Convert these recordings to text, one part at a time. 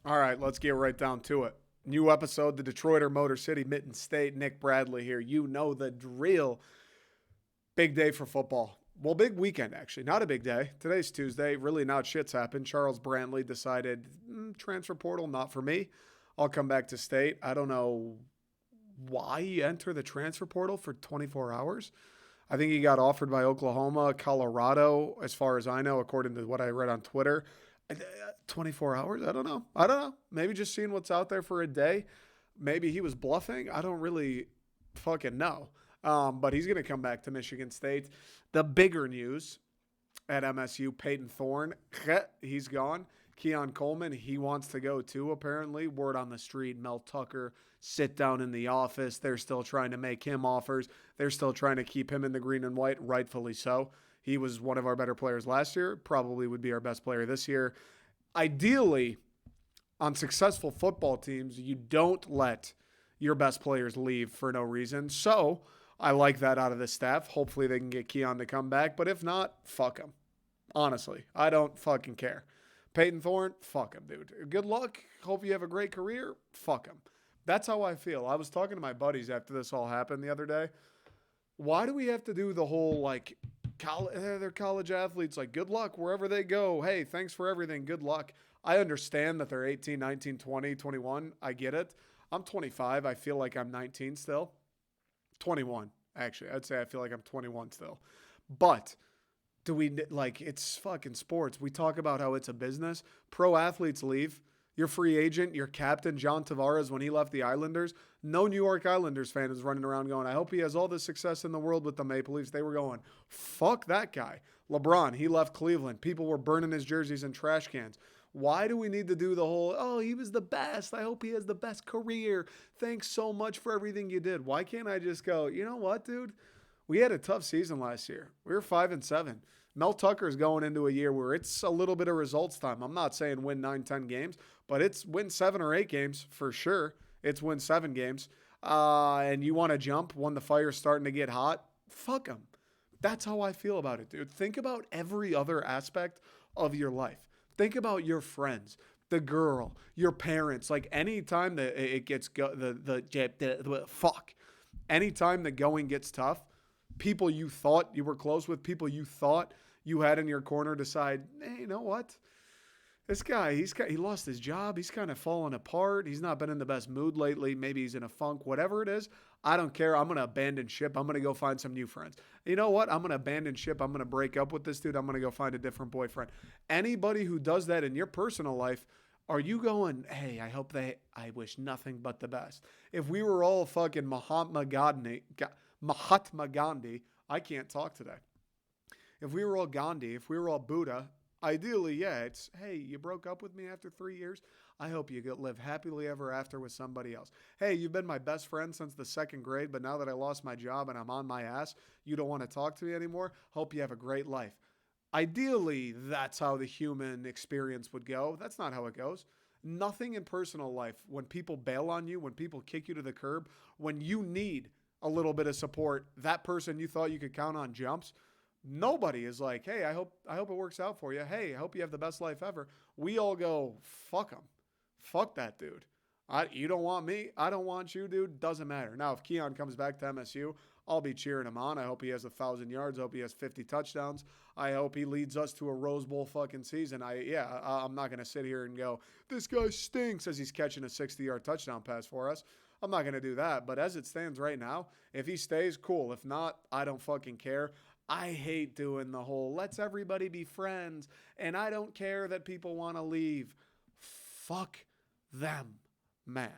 All right, let's get right down to it. New episode, the Detroiter Motor City Mitten State. Nick Bradley here. You know the drill. Big day for football. Well, big weekend, actually. Not a big day. Today's Tuesday. Really not shit's happened. Charles Brantley decided, transfer portal, not for me. I'll come back to state. I don't know why he entered the transfer portal for 24 hours. I think he got offered by Oklahoma, Colorado, as far as I know, according to what I read on Twitter. 24 hours? I don't know. I don't know. Maybe just seeing what's out there for a day. Maybe he was bluffing. I don't really fucking know. But he's going to come back to Michigan State. The bigger news at MSU, Peyton Thorne, he's gone. Keon Coleman, he wants to go too, apparently. Word on the street, Mel Tucker, sit down in the office. They're still trying to make him offers. They're still trying to keep him in the green and white, rightfully so. He was one of our better players last year, probably would be our best player this year. Ideally, on successful football teams, you don't let your best players leave for no reason. So I like that out of the staff. Hopefully they can get Keon to come back. But if not, fuck him. Honestly, I don't fucking care. Peyton Thorne, fuck him, dude. Good luck. Hope you have a great career. Fuck him. That's how I feel. I was talking to my buddies after this all happened the other day. Why do we have to do the whole like they're college athletes, like good luck wherever they go. Hey, thanks for everything. Good luck. I understand that they're 18, 19, 20, 21. I get it. I'm 25. I feel like I'm 19 still. 21, actually. I'd say I feel like I'm 21 still. But do we like it's fucking sports. We talk about how it's a business. Pro athletes leave. Your free agent, your captain, John Tavares, when he left the Islanders, no New York Islanders fan is running around going, I hope he has all the success in the world with the Maple Leafs. They were going, fuck that guy. LeBron, he left Cleveland. People were burning his jerseys in trash cans. Why do we need to do the whole, oh, he was the best. I hope he has the best career. Thanks so much for everything you did. Why can't I just go, you know what, dude? We had a tough season last year. We were 5-7. Mel Tucker is going into a year where it's a little bit of results time. I'm not saying win 9, 10 games, but it's win 7 or 8 games for sure. It's win 7 games. And you want to jump when the fire's starting to get hot? Fuck them. That's how I feel about it, dude. Think about every other aspect of your life. Think about your friends, the girl, your parents. Like anytime that it gets fuck. Anytime the going gets tough, people you thought you were close with, people you thought you had in your corner decide, hey, you know what? This guy, he lost his job. He's kind of fallen apart. He's not been in the best mood lately. Maybe he's in a funk, whatever it is. I don't care. I'm going to abandon ship. I'm going to go find some new friends. You know what? I'm going to abandon ship. I'm going to break up with this dude. I'm going to go find a different boyfriend. Anybody who does that in your personal life, are you going, hey, I wish nothing but the best. If we were all fucking Mahatma Gandhi, I can't talk today. If we were all Gandhi, if we were all Buddha, ideally, yeah, it's, hey, you broke up with me after 3 years. I hope you live happily ever after with somebody else. Hey, you've been my best friend since the second grade, but now that I lost my job and I'm on my ass, you don't want to talk to me anymore. Hope you have a great life. Ideally, that's how the human experience would go. That's not how it goes. Nothing in personal life, when people bail on you, when people kick you to the curb, when you need a little bit of support, that person you thought you could count on jumps. Nobody is like, hey, I hope it works out for you. Hey, I hope you have the best life ever. We all go, fuck him. Fuck that dude. You don't want me. I don't want you, dude. Doesn't matter. Now, if Keon comes back to MSU, I'll be cheering him on. I hope he has 1,000 yards. I hope he has 50 touchdowns. I hope he leads us to a Rose Bowl fucking season. I'm not going to sit here and go, this guy stinks as he's catching a 60-yard touchdown pass for us. I'm not going to do that. But as it stands right now, if he stays, cool. If not, I don't fucking care. I hate doing the whole let's everybody be friends and I don't care that people want to leave. Fuck them, man.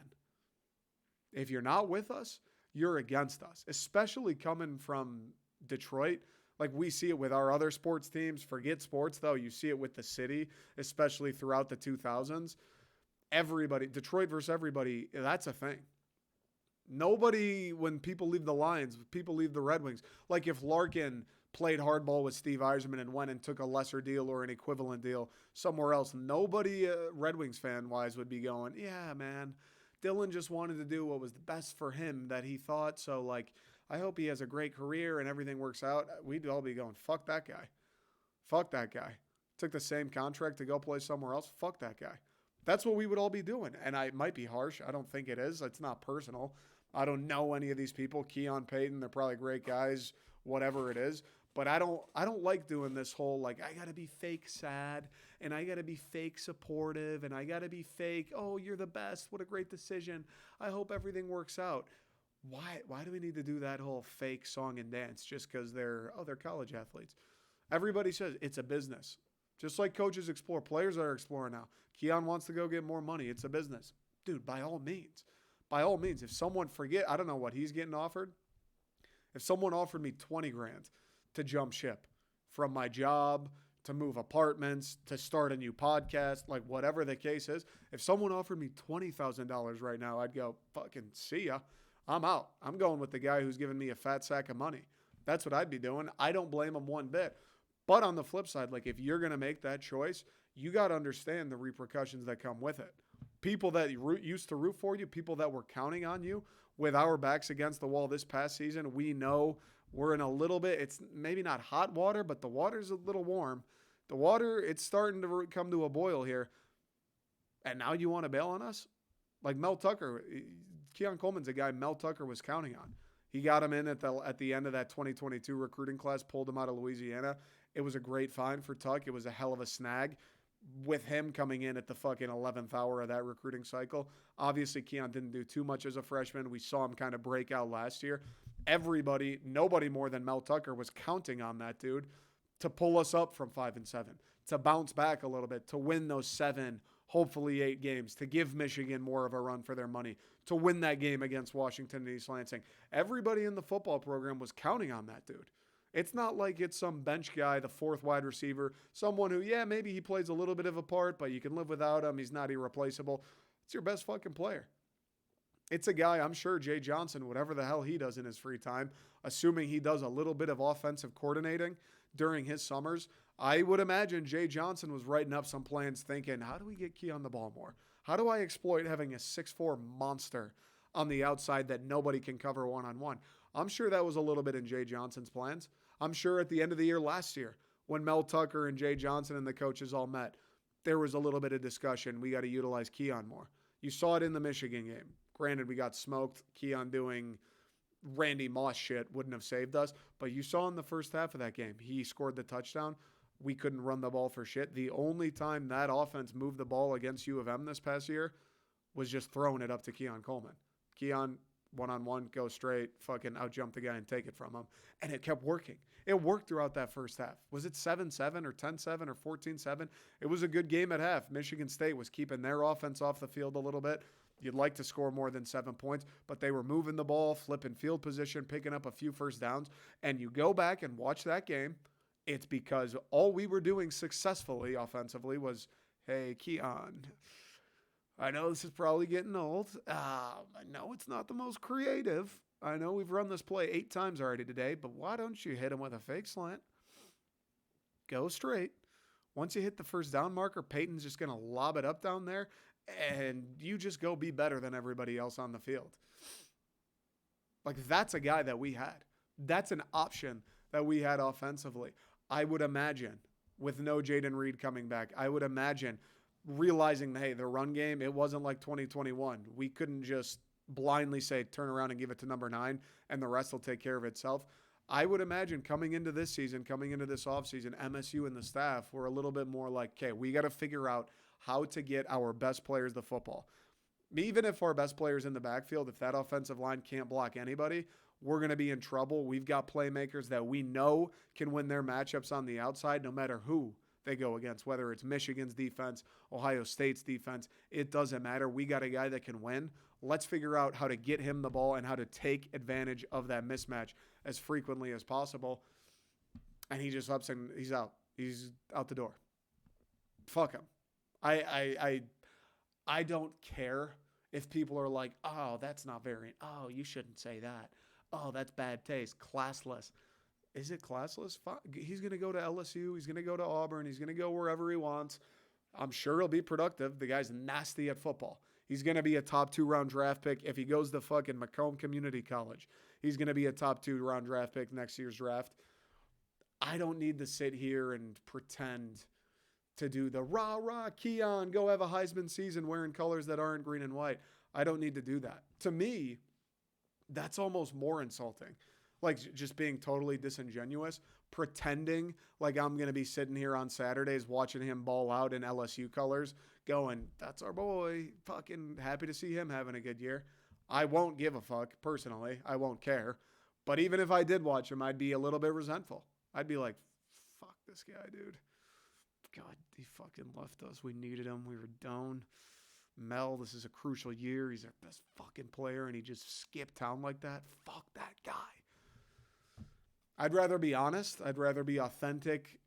If you're not with us, you're against us, especially coming from Detroit. Like we see it with our other sports teams. Forget sports, though. You see it with the city, especially throughout the 2000s. Everybody, Detroit versus everybody, that's a thing. Nobody, when people leave the Lions, people leave the Red Wings. Like if Larkin played hardball with Steve Yzerman and went and took a lesser deal or an equivalent deal somewhere else, nobody Red Wings fan-wise would be going, yeah, man, Dylan just wanted to do what was the best for him that he thought. So, like, I hope he has a great career and everything works out. We'd all be going, fuck that guy. Fuck that guy. Took the same contract to go play somewhere else. Fuck that guy. That's what we would all be doing. And I might be harsh. I don't think it is. It's not personal. I don't know any of these people. Keon, Payton, they're probably great guys, whatever it is. But I don't like doing this whole like I gotta be fake sad and I gotta be fake supportive and I gotta be fake, oh, you're the best. What a great decision. I hope everything works out. Why do we need to do that whole fake song and dance just because they're college athletes? Everybody says it's a business. Just like coaches explore, players are exploring now. Keon wants to go get more money. It's a business. Dude, by all means. By all means, if someone I don't know what he's getting offered. If someone offered me 20 grand to jump ship from my job, to move apartments, to start a new podcast, like whatever the case is, if someone offered me $20,000 right now, I'd go, fucking see ya. I'm out. I'm going with the guy who's giving me a fat sack of money. That's what I'd be doing. I don't blame him one bit. But on the flip side, like if you're going to make that choice, you got to understand the repercussions that come with it. People that used to root for you, people that were counting on you, with our backs against the wall this past season, we know we're in a little bit, it's maybe not hot water, but the water's a little warm. The water, it's starting to come to a boil here. And now you want to bail on us? Like Mel Tucker, Keon Coleman's a guy Mel Tucker was counting on. He got him in at the end of that 2022 recruiting class, pulled him out of Louisiana. It was a great find for Tuck. It was a hell of a snag with him coming in at the fucking 11th hour of that recruiting cycle. Obviously, Keon didn't do too much as a freshman. We saw him kind of break out last year. Nobody more than Mel Tucker was counting on that dude to pull us up from 5-7, to bounce back a little bit, to win those 7, hopefully 8 games, to give Michigan more of a run for their money, to win that game against Washington and East Lansing. Everybody in the football program was counting on that dude. It's not like it's some bench guy, the 4th wide receiver, someone who, yeah, maybe he plays a little bit of a part, but you can live without him. He's not irreplaceable. It's your best fucking player. It's a guy, I'm sure Jay Johnson, whatever the hell he does in his free time, assuming he does a little bit of offensive coordinating during his summers, I would imagine Jay Johnson was writing up some plans thinking, how do we get Keon the ball more? How do I exploit having a 6'4" monster on the outside that nobody can cover one-on-one? I'm sure that was a little bit in Jay Johnson's plans. I'm sure at the end of the year last year, when Mel Tucker and Jay Johnson and the coaches all met, there was a little bit of discussion. We got to utilize Keon more. You saw it in the Michigan game. Granted, we got smoked. Keon doing Randy Moss shit wouldn't have saved us. But you saw in the first half of that game, he scored the touchdown. We couldn't run the ball for shit. The only time that offense moved the ball against U of M this past year was just throwing it up to Keon Coleman. Keon, one-on-one, go straight, fucking out-jump the guy and take it from him. And it kept working. It worked throughout that first half. Was it 7-7 or 10-7 or 14-7? It was a good game at half. Michigan State was keeping their offense off the field a little bit. You'd like to score more than 7 points, but they were moving the ball, flipping field position, picking up a few first downs. And you go back and watch that game, it's because all we were doing successfully offensively was, hey, Keon, I know this is probably getting old. I know it's not the most creative. I know we've run this play 8 times already today, but why don't you hit him with a fake slant? Go straight. Once you hit the first down marker, Peyton's just going to lob it up down there, and you just go be better than everybody else on the field. Like, that's a guy that we had. That's an option that we had offensively. I would imagine, with no Jaden Reed coming back, I would imagine realizing, hey, the run game, it wasn't like 2021. We couldn't just blindly say, turn around and give it to number 9, and the rest will take care of itself. I would imagine coming into this season, coming into this offseason, MSU and the staff were a little bit more like, okay, we got to figure out how to get our best players the football. Even if our best players in the backfield, if that offensive line can't block anybody, we're going to be in trouble. We've got playmakers that we know can win their matchups on the outside no matter who they go against, whether it's Michigan's defense, Ohio State's defense. It doesn't matter. We got a guy that can win. Let's figure out how to get him the ball and how to take advantage of that mismatch as frequently as possible. And he just ups and he's out. He's out the door. Fuck him. I don't care if people are like, oh, that's not very, oh, you shouldn't say that. Oh, that's bad taste. Classless. Is it classless? He's going to go to LSU. He's going to go to Auburn. He's going to go wherever he wants. I'm sure he'll be productive. The guy's nasty at football. He's going to be a top 2-round draft pick. If he goes to fucking Macomb Community College, he's going to be a top 2-round draft pick next year's draft. I don't need to sit here and pretend to do the rah, Keon, go have a Heisman season wearing colors that aren't green and white. I don't need to do that. To me, that's almost more insulting. Like just being totally disingenuous, pretending like I'm going to be sitting here on Saturdays watching him ball out in LSU colors, going, that's our boy, fucking happy to see him having a good year. I won't give a fuck, personally. I won't care. But even if I did watch him, I'd be a little bit resentful. I'd be like, fuck this guy, dude. God, he fucking left us. We needed him. We were down. Mel, this is a crucial year. He's our best fucking player, and he just skipped town like that. Fuck that guy. I'd rather be honest. I'd rather be authentic,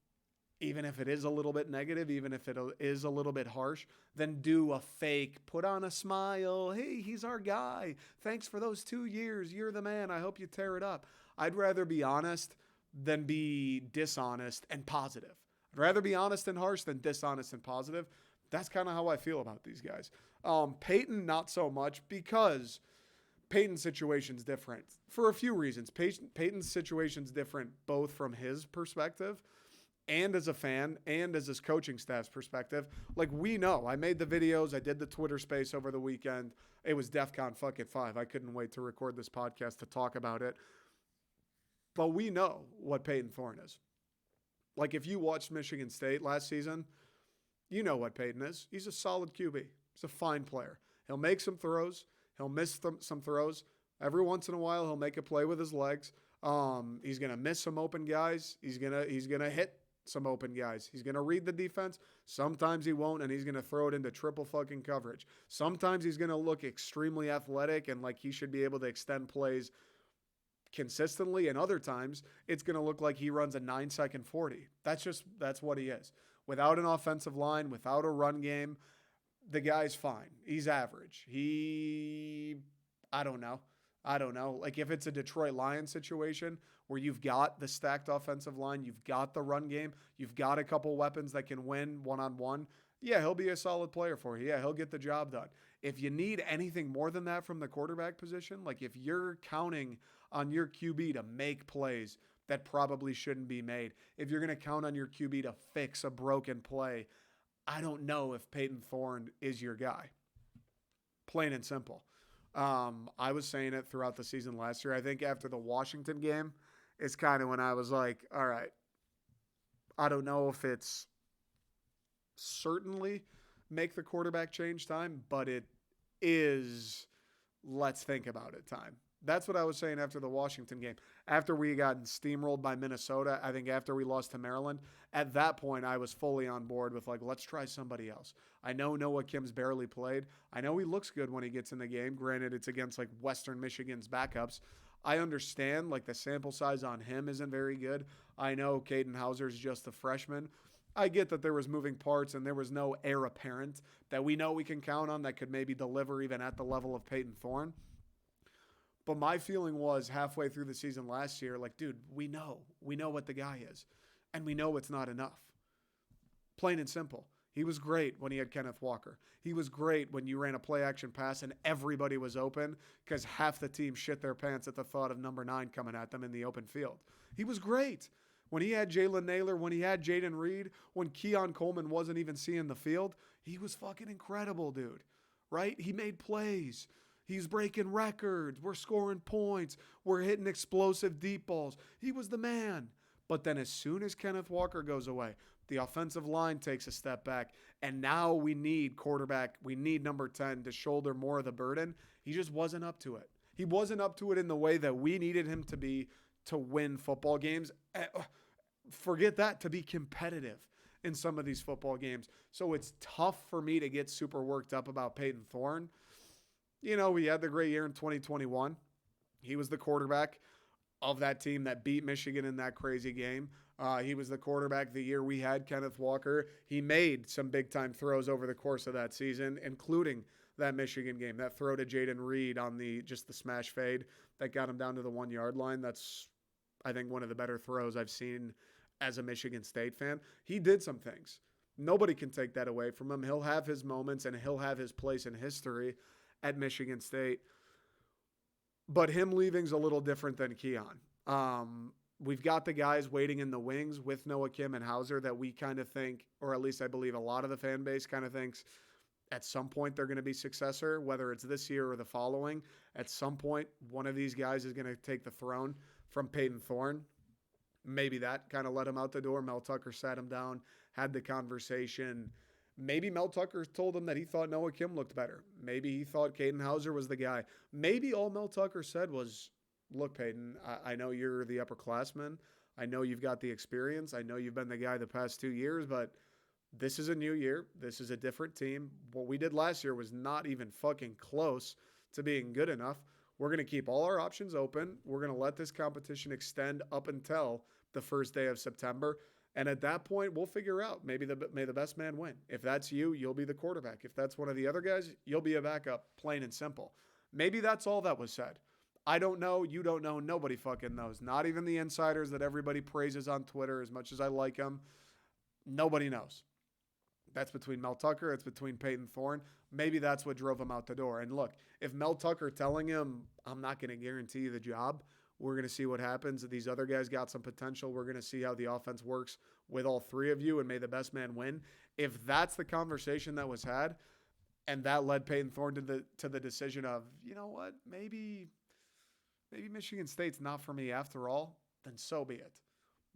even if it is a little bit negative, even if it is a little bit harsh, than do a fake, put on a smile. Hey, he's our guy. Thanks for those 2 years. You're the man. I hope you tear it up. I'd rather be honest than be dishonest and positive. I'd rather be honest and harsh than dishonest and positive. That's kind of how I feel about these guys. Peyton, not so much, because Peyton's situation's different for a few reasons. Peyton's situation's different both from his perspective and as a fan and as his coaching staff's perspective. Like, we know. I made the videos. I did the Twitter space over the weekend. It was DEFCON fucking 5. I couldn't wait to record this podcast to talk about it. But we know what Peyton Thorne is. Like, if you watched Michigan State last season, you know what Peyton is. He's a solid QB. He's a fine player. He'll make some throws. He'll miss some throws. Every once in a while, he'll make a play with his legs. He's going to miss some open guys. He's gonna hit some open guys. He's going to read the defense. Sometimes he won't, and he's going to throw it into triple fucking coverage. Sometimes he's going to look extremely athletic and like he should be able to extend plays consistently, and other times it's going to look like he runs a 9-second 40. That's what he is. Without an offensive line, without a run game, the guy's fine. He's average. I don't know. Like, if it's a Detroit Lions situation where you've got the stacked offensive line, you've got the run game, you've got a couple weapons that can win one-on-one, yeah, he'll be a solid player for you. Yeah, he'll get the job done. If you need anything more than that from the quarterback position, like if you're counting on your QB to make plays that probably shouldn't be made, if you're going to count on your QB to fix a broken play, I don't know if Peyton Thorne is your guy. Plain and simple. I was saying it throughout the season last year. I think after the Washington game is kind of when I was like, all right, I don't know if it's certainly make the quarterback change time, but it is let's think about it time. That's what I was saying after the Washington game. After we got steamrolled by Minnesota, I think after we lost to Maryland, at that point I was fully on board with like, let's try somebody else. I know Noah Kim's barely played. I know he looks good when he gets in the game. Granted, it's against like Western Michigan's backups. I understand like the sample size on him isn't very good. I know Caden Hauser's just a freshman. I get that there was moving parts and there was no heir apparent that we know we can count on that could maybe deliver even at the level of Peyton Thorne. But my feeling was halfway through the season last year, like, dude, we know what the guy is, and we know it's not enough. Plain and simple. He was great when he had Kenneth Walker. He was great when you ran a play action pass and everybody was open because half the team shit their pants at the thought of number 9 coming at them in the open field. He was great when he had Jalen Naylor, when he had Jaden Reed, when Keon Coleman wasn't even seeing the field. He was fucking incredible, dude, right? He made plays. He's breaking records. We're scoring points. We're hitting explosive deep balls. He was the man. But then as soon as Kenneth Walker goes away, the offensive line takes a step back, and now we need quarterback. We need number 10 to shoulder more of the burden. He just wasn't up to it. He wasn't up to it in the way that we needed him to be to win football games. Forget that, to be competitive in some of these football games. So it's tough for me to get super worked up about Peyton Thorne. You know, we had the great year in 2021. He was the quarterback of that team that beat Michigan in that crazy game. He was the quarterback the year we had Kenneth Walker. He made some big-time throws over the course of that season, including that Michigan game, that throw to Jaden Reed on the smash fade that got him down to the 1-yard line. That's, I think, one of the better throws I've seen as a Michigan State fan. He did some things. Nobody can take that away from him. He'll have his moments, and he'll have his place in history at Michigan State. But him leaving's a little different than Keon. We've got the guys waiting in the wings with Noah Kim and Hauser that we kind of think, or at least I believe a lot of the fan base kind of thinks at some point they're going to be successor, whether it's this year or the following. At some point, one of these guys is going to take the throne from Peyton Thorne. Maybe that kind of let him out the door. Mel Tucker sat him down, had the conversation. Maybe Mel Tucker told him that he thought Noah Kim looked better. Maybe he thought Caden Hauser was the guy. Maybe all Mel Tucker said was, look, Peyton, I know you're the upperclassman. I know you've got the experience. I know you've been the guy the past 2 years, but this is a new year. This is a different team. What we did last year was not even fucking close to being good enough. We're going to keep all our options open. We're going to let this competition extend up until the first day of September. And at that point, we'll figure out. May the best man win. If that's you, you'll be the quarterback. If that's one of the other guys, you'll be a backup, plain and simple. Maybe that's all that was said. I don't know. You don't know. Nobody fucking knows. Not even the insiders that everybody praises on Twitter as much as I like them. Nobody knows. That's between Mel Tucker. It's between Peyton Thorne. Maybe that's what drove him out the door. And look, if Mel Tucker telling him, I'm not going to guarantee you the job, we're going to see what happens. These other guys got some potential. We're going to see how the offense works with all three of you, and may the best man win. If that's the conversation that was had, and that led Peyton Thorne to the decision of, you know what, maybe Michigan State's not for me after all, then so be it.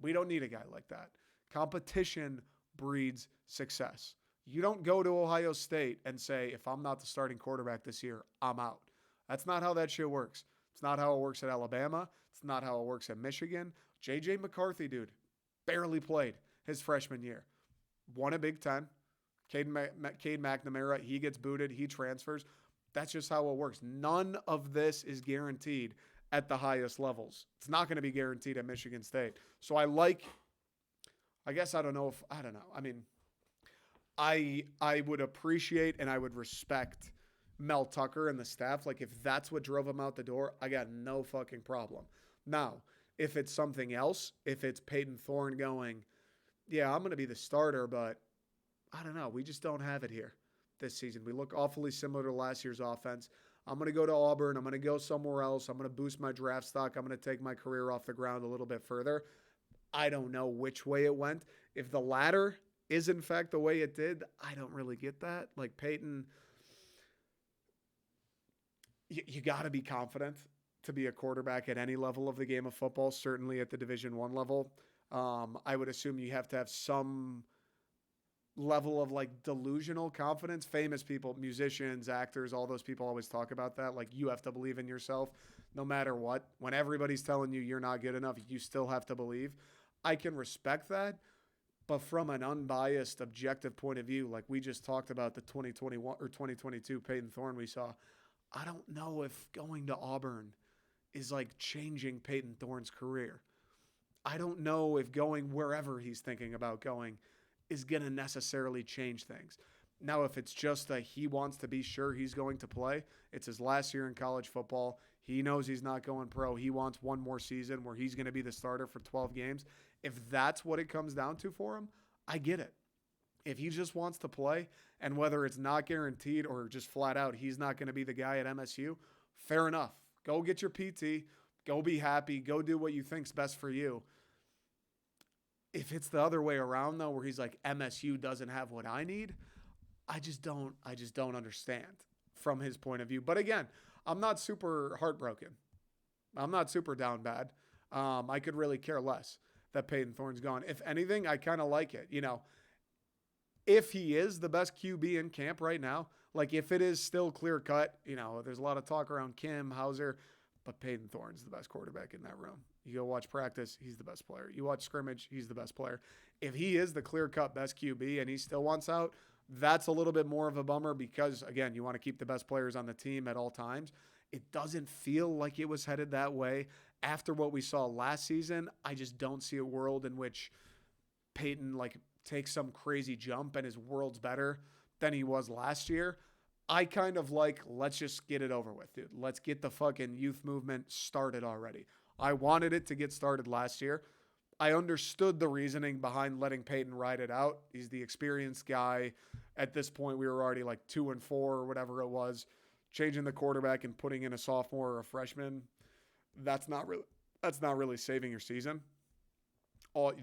We don't need a guy like that. Competition breeds success. You don't go to Ohio State and say, if I'm not the starting quarterback this year, I'm out. That's not how that shit works. It's not how it works at Alabama. It's not how it works at Michigan. J.J. McCarthy, dude, barely played his freshman year. Won a Big Ten. Cade McNamara, he gets booted. He transfers. That's just how it works. None of this is guaranteed at the highest levels. It's not going to be guaranteed at Michigan State. So I would appreciate and I would respect Mel Tucker and the staff. Like, if that's what drove him out the door, I got no fucking problem. Now, if it's something else, if it's Peyton Thorne going, yeah, I'm going to be the starter, but I don't know. We just don't have it here this season. We look awfully similar to last year's offense. I'm going to go to Auburn. I'm going to go somewhere else. I'm going to boost my draft stock. I'm going to take my career off the ground a little bit further. I don't know which way it went. If the latter is in fact the way it did, I don't really get that. Like, Peyton, you got to be confident to be a quarterback at any level of the game of football, certainly at the Division I level. I would assume you have to have some level of like delusional confidence. Famous people, musicians, actors, all those people always talk about that. Like, you have to believe in yourself no matter what. When everybody's telling you you're not good enough, you still have to believe. I can respect that. But from an unbiased, objective point of view, like we just talked about the 2021 or 2022 Peyton Thorne we saw, I don't know if going to Auburn is like changing Peyton Thorne's career. I don't know if going wherever he's thinking about going is going to necessarily change things. Now, if it's just that he wants to be sure he's going to play, it's his last year in college football. He knows he's not going pro. He wants one more season where he's going to be the starter for 12 games. If that's what it comes down to for him, I get it. If he just wants to play, and whether it's not guaranteed or just flat out he's not going to be the guy at MSU, fair enough. Go get your PT. Go be happy. Go do what you think's best for you. If it's the other way around, though, where he's like, MSU doesn't have what I need, I just don't understand from his point of view. But again, I'm not super heartbroken. I'm not super down bad. I could really care less that Peyton Thorne's gone. If anything, I kind of like it. You know, if he is the best QB in camp right now, like if it is still clear cut, you know, there's a lot of talk around Kim, Hauser, but Peyton Thorne's the best quarterback in that room. You go watch practice, he's the best player. You watch scrimmage, he's the best player. If he is the clear-cut best QB and he still wants out, that's a little bit more of a bummer because, again, you want to keep the best players on the team at all times. It doesn't feel like it was headed that way. After what we saw last season, I just don't see a world in which Peyton takes some crazy jump and his world's better than he was last year. I kind of let's just get it over with, dude. Let's get the fucking youth movement started already. I wanted it to get started last year. I understood the reasoning behind letting Peyton ride it out. He's the experienced guy. At this point, we were already 2-4 or whatever it was. Changing the quarterback and putting in a sophomore or a freshman, that's not really saving your season.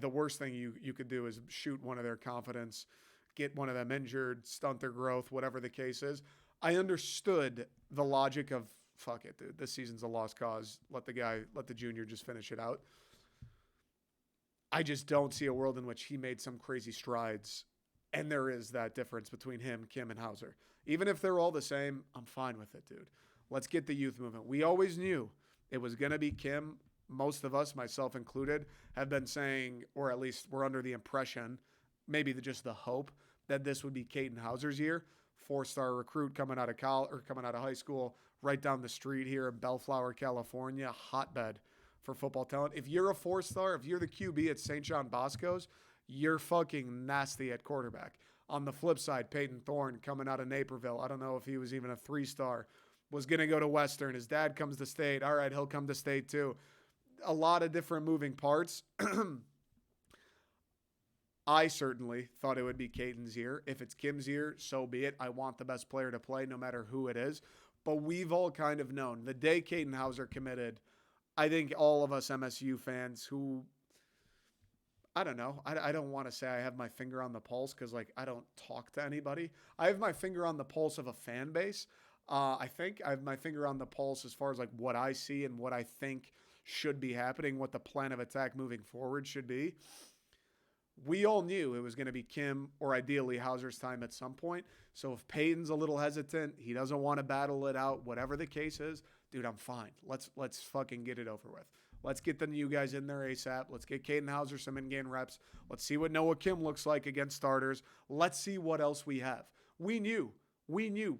the worst thing you could do is shoot one of their confidence, get one of them injured, stunt their growth, whatever the case is. I understood the logic of, fuck it, dude. This season's a lost cause. Let the junior just finish it out. I just don't see a world in which he made some crazy strides. And there is that difference between him, Kim, and Hauser. Even if they're all the same, I'm fine with it, dude. Let's get the youth movement. We always knew it was going to be Kim. Most of us, myself included, have been saying, or at least we're under the impression, maybe just the hope, that this would be Caden Hauser's year. 4-star recruit coming out of college or coming out of high school, right down the street here in Bellflower, California, hotbed for football talent. If you're a 4-star, if you're the QB at St. John Bosco's, you're fucking nasty at quarterback. On the flip side, Peyton Thorne coming out of Naperville. I don't know if he was even a 3-star. Was going to go to Western. His dad comes to state. All right, he'll come to state too. A lot of different moving parts. I certainly thought it would be Caden's year. If it's Kim's year, so be it. I want the best player to play no matter who it is. But we've all kind of known. The day Caden Hauser committed, I think all of us MSU fans who, I don't know, I don't want to say I have my finger on the pulse because, like, I don't talk to anybody. I have my finger on the pulse of a fan base. I think I have my finger on the pulse as far as, like, what I see and what I think should be happening, what the plan of attack moving forward should be. We all knew it was going to be Kim or ideally Hauser's time at some point. So if Peyton's a little hesitant, he doesn't want to battle it out, whatever the case is, dude, I'm fine. Let's fucking get it over with. Let's get the new guys in there ASAP. Let's get Caden Hauser some in-game reps. Let's see what Noah Kim looks like against starters. Let's see what else we have. We knew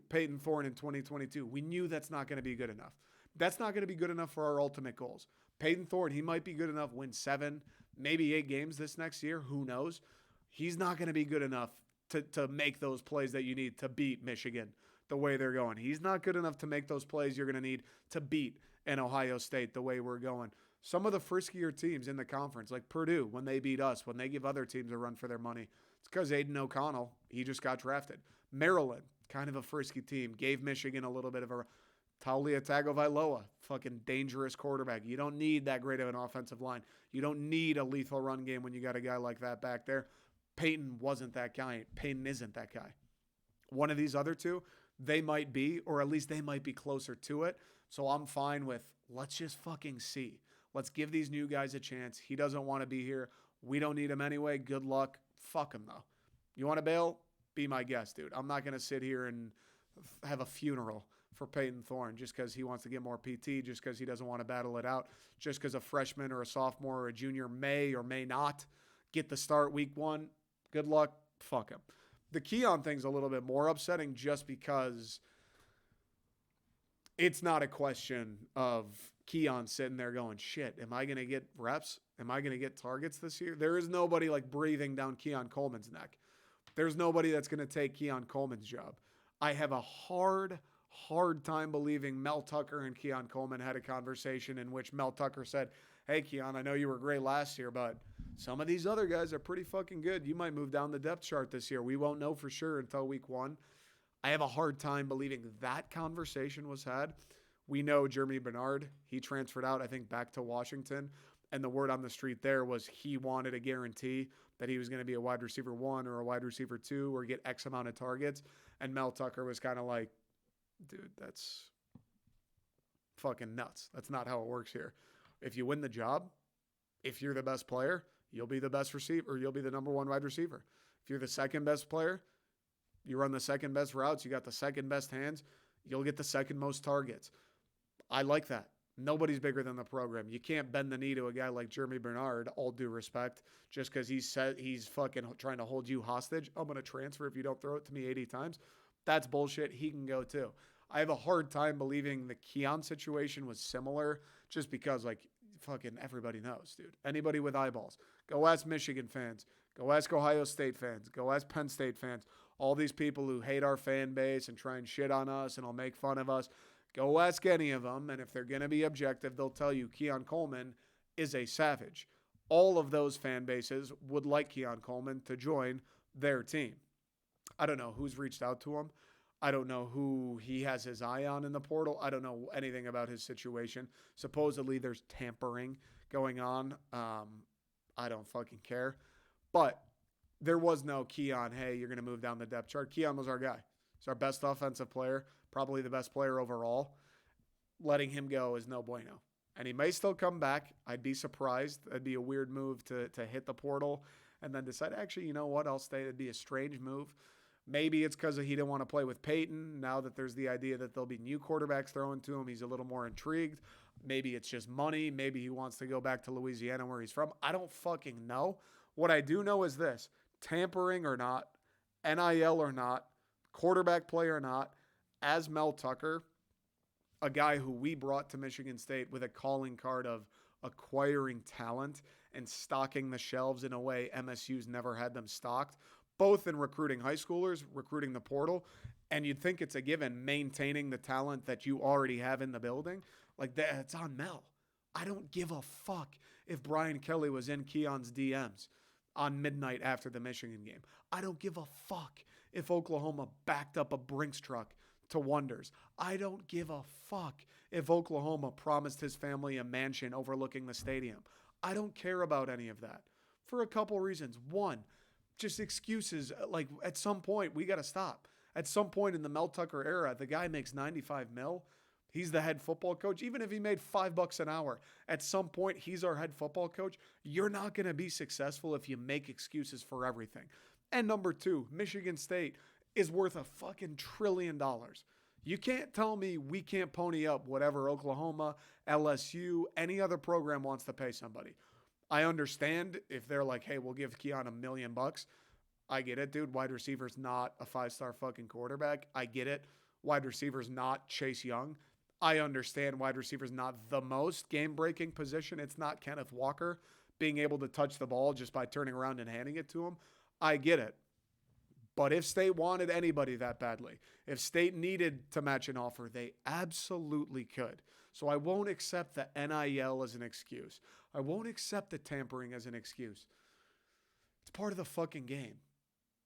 Peyton Thorne in 2022. We knew that's not going to be good enough. That's not going to be good enough for our ultimate goals. Peyton Thorne, he might be good enough, win 7, maybe 8 games this next year. Who knows? He's not going to be good enough to make those plays that you need to beat Michigan the way they're going. He's not good enough to make those plays you're going to need to beat an Ohio State the way we're going. Some of the friskier teams in the conference, like Purdue, when they beat us, when they give other teams a run for their money, it's because Aiden O'Connell, he just got drafted. Maryland, kind of a frisky team, gave Michigan a little bit of a Taulia Tagovailoa, fucking dangerous quarterback. You don't need that great of an offensive line. You don't need a lethal run game when you got a guy like that back there. Peyton wasn't that guy. Peyton isn't that guy. One of these other two, they might be, or at least they might be closer to it. So I'm fine with, let's just fucking see. Let's give these new guys a chance. He doesn't want to be here. We don't need him anyway. Good luck. Fuck him, though. You want to bail? Be my guest, dude. I'm not going to sit here and have a funeral for Peyton Thorne just because he wants to get more PT, just because he doesn't want to battle it out, just because a freshman or a sophomore or a junior may or may not get the start week 1. Good luck. Fuck him. The Keon thing's a little bit more upsetting just because it's not a question of Keon sitting there going, shit, am I going to get reps? Am I going to get targets this year? There is nobody like breathing down Keon Coleman's neck. There's nobody that's going to take Keon Coleman's job. I have a hard time believing Mel Tucker and Keon Coleman had a conversation in which Mel Tucker said, hey, Keon, I know you were great last year, but some of these other guys are pretty fucking good. You might move down the depth chart this year. We won't know for sure until week 1. I have a hard time believing that conversation was had. We know Jeremy Bernard, he transferred out, I think, back to Washington. And the word on the street there was he wanted a guarantee that he was going to be a wide receiver 1 or a wide receiver 2 or get X amount of targets. And Mel Tucker was kind of like, dude, that's fucking nuts. That's not how it works here. If you win the job, if you're the best player, you'll be the best receiver, or you'll be the number 1 wide receiver. If you're the second best player, you run the second best routes, you got the second best hands, you'll get the second most targets. I like that. Nobody's bigger than the program. You can't bend the knee to a guy like Jeremy Bernard, all due respect, just because he's fucking trying to hold you hostage. I'm going to transfer if you don't throw it to me 80 times. That's bullshit. He can go too. I have a hard time believing the Keon situation was similar just because, like, fucking everybody knows, dude. Anybody with eyeballs. Go ask Michigan fans. Go ask Ohio State fans. Go ask Penn State fans. All these people who hate our fan base and try and shit on us and will make fun of us. Go ask any of them, and if they're going to be objective, they'll tell you Keon Coleman is a savage. All of those fan bases would like Keon Coleman to join their team. I don't know who's reached out to him. I don't know who he has his eye on in the portal. I don't know anything about his situation. Supposedly there's tampering going on. I don't fucking care. But there was no Keon, hey, you're going to move down the depth chart. Keon was our guy. He's our best offensive player, probably the best player overall. Letting him go is no bueno. And he may still come back. I'd be surprised. That'd be a weird move to hit the portal and then decide, actually, you know what, I'll stay. It'd be a strange move. Maybe it's because he didn't want to play with Peyton. Now that there's the idea that there'll be new quarterbacks thrown to him, he's a little more intrigued. Maybe it's just money. Maybe he wants to go back to Louisiana where he's from. I don't fucking know. What I do know is this: tampering or not, NIL or not, quarterback play or not, as Mel Tucker, a guy who we brought to Michigan State with a calling card of acquiring talent and stocking the shelves in a way MSU's never had them stocked, both in recruiting high schoolers, recruiting the portal, and you'd think it's a given maintaining the talent that you already have in the building. Like, that's on Mel. I don't give a fuck if Brian Kelly was in Keon's DMs on midnight after the Michigan game. I don't give a fuck if Oklahoma backed up a Brinks truck to Wonders. I don't give a fuck if Oklahoma promised his family a mansion overlooking the stadium. I don't care about any of that for a couple reasons. One, just excuses. Like, at some point, we got to stop. At some point in the Mel Tucker era, the guy makes $95 million. He's the head football coach. Even if he made $5 an hour, at some point, he's our head football coach. You're not going to be successful if you make excuses for everything. And number two, Michigan State is worth a fucking $1 trillion. You can't tell me we can't pony up whatever Oklahoma, LSU, any other program wants to pay somebody. I understand if they're like, hey, we'll give Keon $1 million. I get it, dude. Wide receiver's not a 5-star fucking quarterback. I get it. Wide receiver's not Chase Young. I understand wide receiver's not the most game-breaking position. It's not Kenneth Walker being able to touch the ball just by turning around and handing it to him. I get it. But if State wanted anybody that badly, if State needed to match an offer, they absolutely could. So I won't accept the NIL as an excuse. I won't accept the tampering as an excuse. It's part of the fucking game.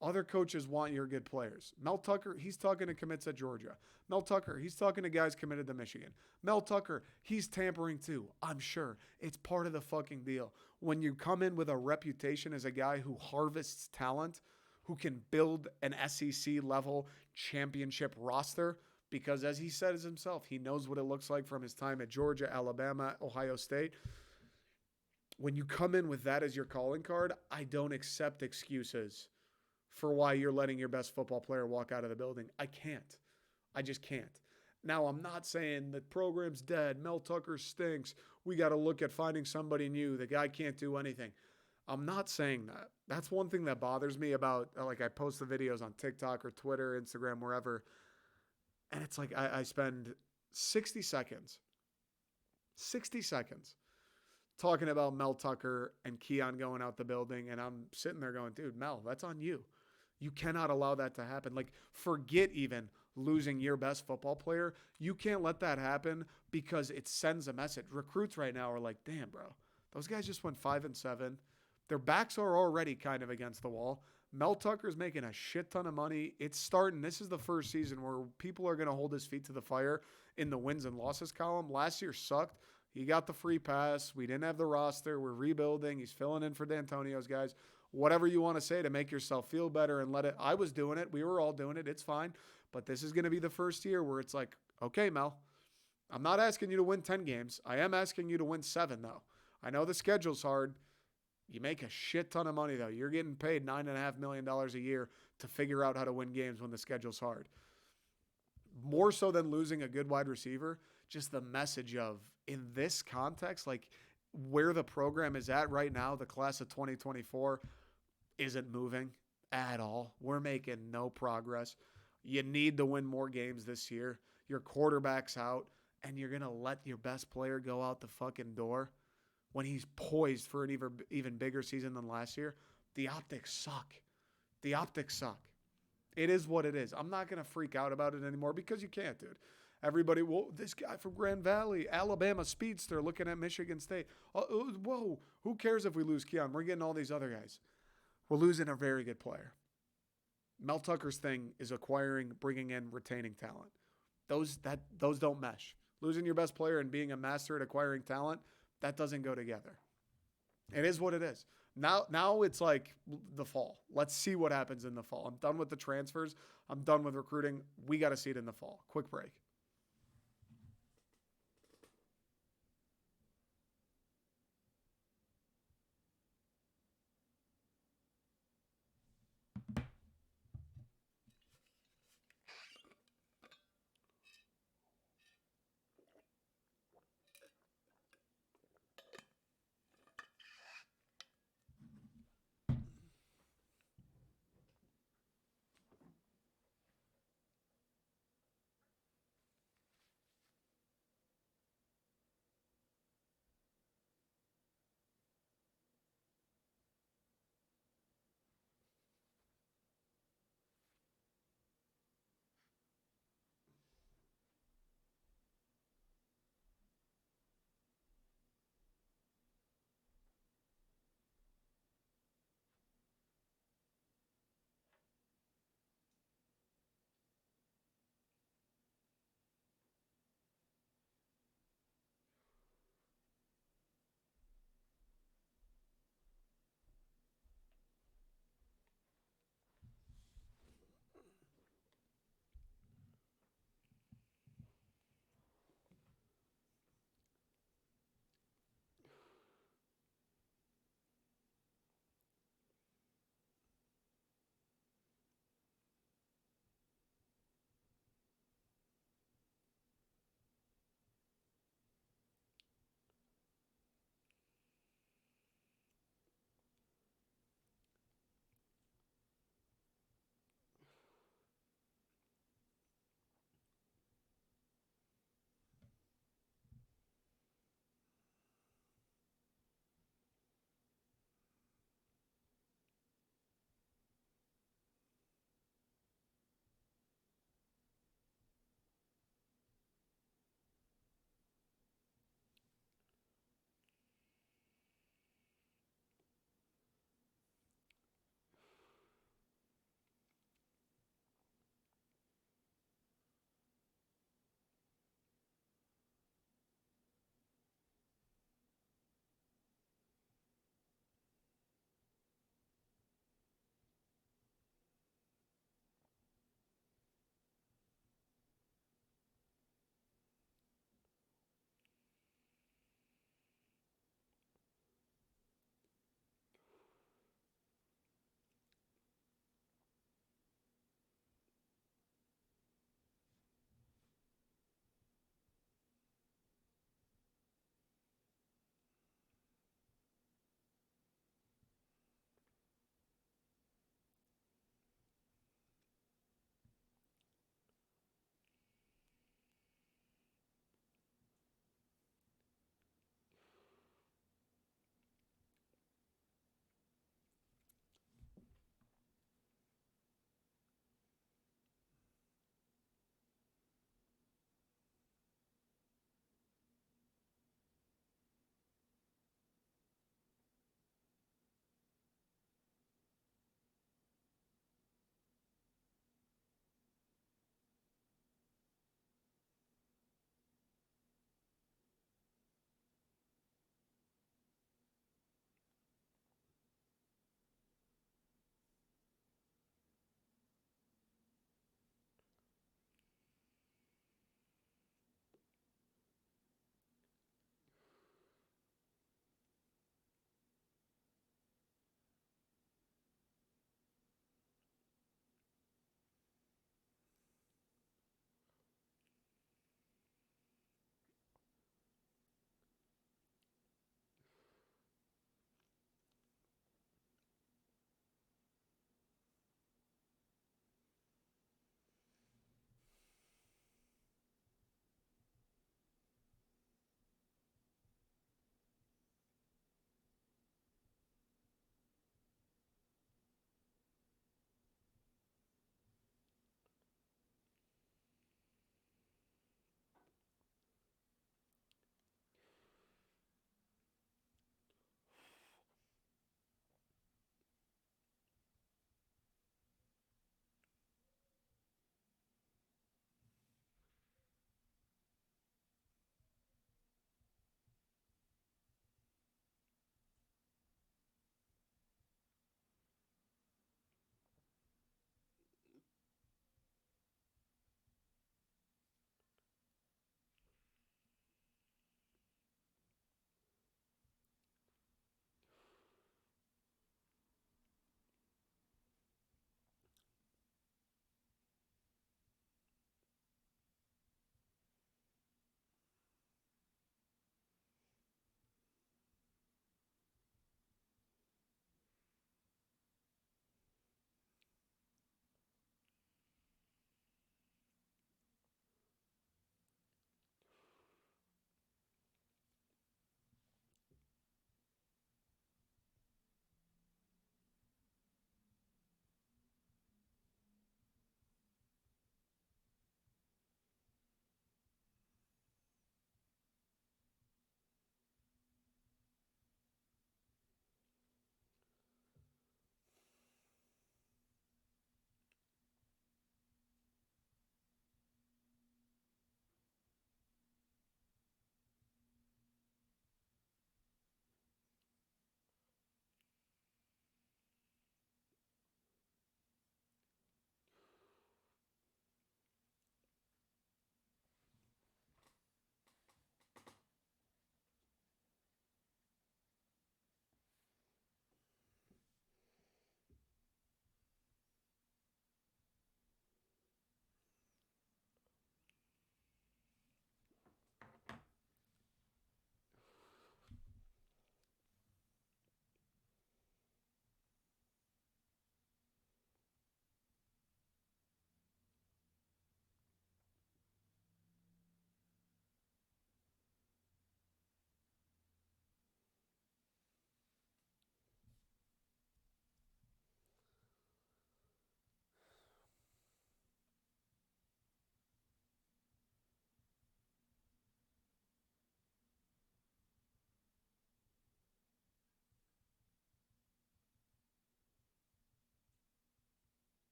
Other coaches want your good players. Mel Tucker, he's talking to commits at Georgia. Mel Tucker, he's talking to guys committed to Michigan. Mel Tucker, he's tampering too. I'm sure. It's part of the fucking deal. When you come in with a reputation as a guy who harvests talent, who can build an SEC-level championship roster, because as he says himself, he knows what it looks like from his time at Georgia, Alabama, Ohio State. When you come in with that as your calling card, I don't accept excuses for why you're letting your best football player walk out of the building. I can't. I just can't. Now, I'm not saying the program's dead. Mel Tucker stinks. We got to look at finding somebody new. The guy can't do anything. I'm not saying that. That's one thing that bothers me about, like, I post the videos on TikTok or Twitter, Instagram, wherever, and it's like I spend 60 seconds talking about Mel Tucker and Keon going out the building, and I'm sitting there going, dude, Mel, that's on you. You cannot allow that to happen. Like, forget even losing your best football player. You can't let that happen because it sends a message. Recruits right now are like, damn, bro, those guys just went 5-7. Their backs are already kind of against the wall. Mel Tucker's making a shit ton of money. It's starting. This is the first season where people are going to hold his feet to the fire in the wins and losses column. Last year sucked. He got the free pass. We didn't have the roster. We're rebuilding. He's filling in for D'Antonio's guys. Whatever you want to say to make yourself feel better and let it. I was doing it. We were all doing it. It's fine. But this is going to be the first year where it's like, okay, Mel, I'm not asking you to win 10 games. I am asking you to win 7, though. I know the schedule's hard. You make a shit ton of money, though. You're getting paid $9.5 million a year to figure out how to win games when the schedule's hard. More so than losing a good wide receiver, just the message of, in this context, like where the program is at right now, the class of 2024 isn't moving at all. We're making no progress. You need to win more games this year. Your quarterback's out, and you're going to let your best player go out the fucking door when he's poised for an even bigger season than last year. The optics suck. The optics suck. It is what it is. I'm not going to freak out about it anymore because you can't, dude. Everybody, well, this guy from Grand Valley, Alabama speedster, looking at Michigan State. Whoa, who cares if we lose Keon? We're getting all these other guys. We're losing a very good player. Mel Tucker's thing is acquiring, bringing in, retaining talent. Those don't mesh. Losing your best player and being a master at acquiring talent, that doesn't go together. It is what it is. Now it's like the fall. Let's see what happens in the fall. I'm done with the transfers. I'm done with recruiting. We got to see it in the fall. Quick break.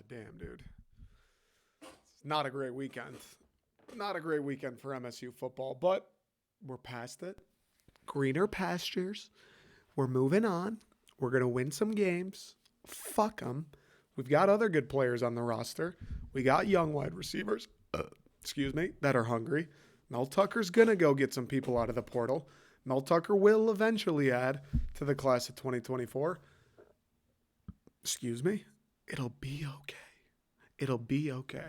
damn, dude. It's not a great weekend. Not a great weekend for MSU football, but we're past it. Greener pastures. We're moving on. We're going to win some games. Fuck them. We've got other good players on the roster. We got young wide receivers, that are hungry. Mel Tucker's going to go get some people out of the portal. Mel Tucker will eventually add to the class of 2024. It'll be okay. It'll be okay.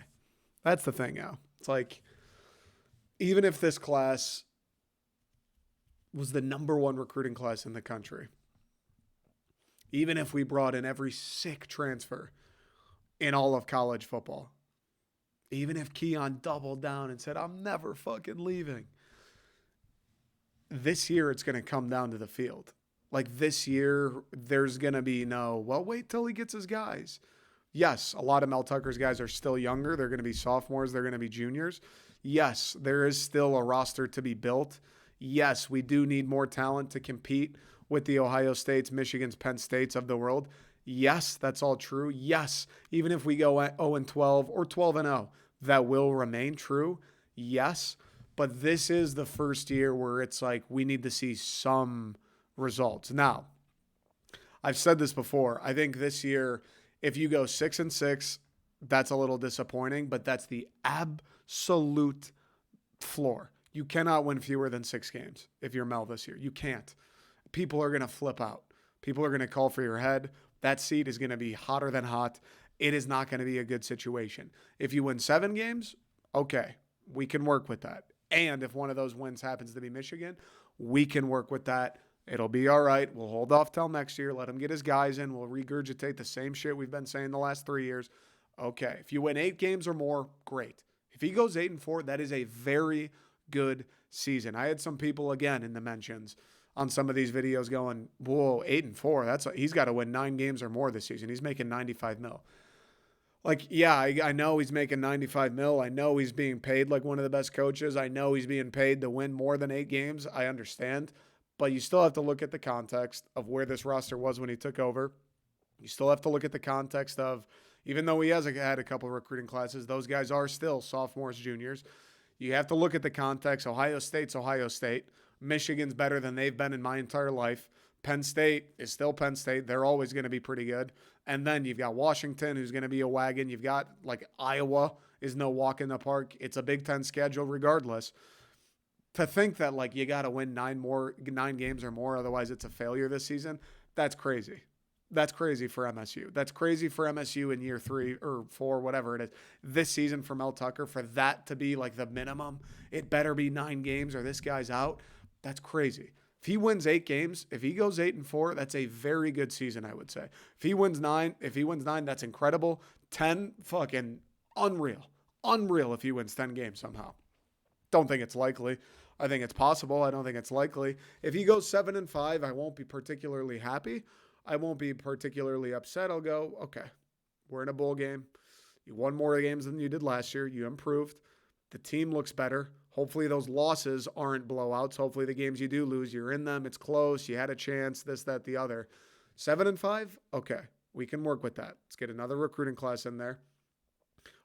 That's the thing now. It's like, even if this class was the number one recruiting class in the country, even if we brought in every sick transfer in all of college football, even if Keon doubled down and said, I'm never fucking leaving, this year it's going to come down to the field. Like this year, there's going to be wait till he gets his guys. Yes, a lot of Mel Tucker's guys are still younger. They're going to be sophomores. They're going to be juniors. Yes, there is still a roster to be built. Yes, we do need more talent to compete with the Ohio States, Michigans, Penn States of the world. Yes, that's all true. Yes, even if we go 0-12 or 12-0, that will remain true. Yes, but this is the first year where it's like we need to see some results. Now, I've said this before. I think this year, if you go 6-6, that's a little disappointing, but that's the absolute floor. You cannot win fewer than 6 games if you're Mel this year. You can't. People are going to flip out. People are going to call for your head. That seat is going to be hotter than hot. It is not going to be a good situation. If you win 7 games, okay, we can work with that. And if one of those wins happens to be Michigan, we can work with that. It'll be all right. We'll hold off till next year. Let him get his guys in. We'll regurgitate the same shit we've been saying the last 3 years. Okay, if you win 8 games or more, great. If he goes 8-4, that is a very good season. I had some people, again, in the mentions on some of these videos going, whoa, 8-4, he's got to win 9 games or more this season. He's making $95 million. Like, yeah, I know he's making $95 million. I know he's being paid like one of the best coaches. I know he's being paid to win more than 8 games. I understand. But you still have to look at the context of where this roster was when he took over. You still have to look at the context of, even though he has had a couple of recruiting classes, those guys are still sophomores, juniors. You have to look at the context. Ohio State's Ohio State. Michigan's better than they've been in my entire life. Penn State is still Penn State. They're always going to be pretty good. And then you've got Washington, who's going to be a wagon. You've got, like, Iowa is no walk in the park. It's a Big Ten schedule regardless. To think that, like, you got to win 9 games or more, otherwise it's a failure this season, that's crazy. That's crazy for MSU. That's crazy for MSU in year 3 or 4, whatever it is. This season for Mel Tucker, for that to be like the minimum, it better be 9 games or this guy's out. That's crazy. If he wins 8 games, if he goes 8-4, that's a very good season, I would say. If he wins 9, that's incredible. 10, fucking unreal. Unreal if he wins 10 games somehow. Don't think it's likely. I think it's possible. I don't think it's likely. If he goes 7-5, I won't be particularly happy. I won't be particularly upset. I'll go, okay, we're in a bowl game. You won more games than you did last year. You improved. The team looks better. Hopefully those losses aren't blowouts. Hopefully the games you do lose, you're in them. It's close. You had a chance, this, that, the other. 7-5, okay, we can work with that. Let's get another recruiting class in there.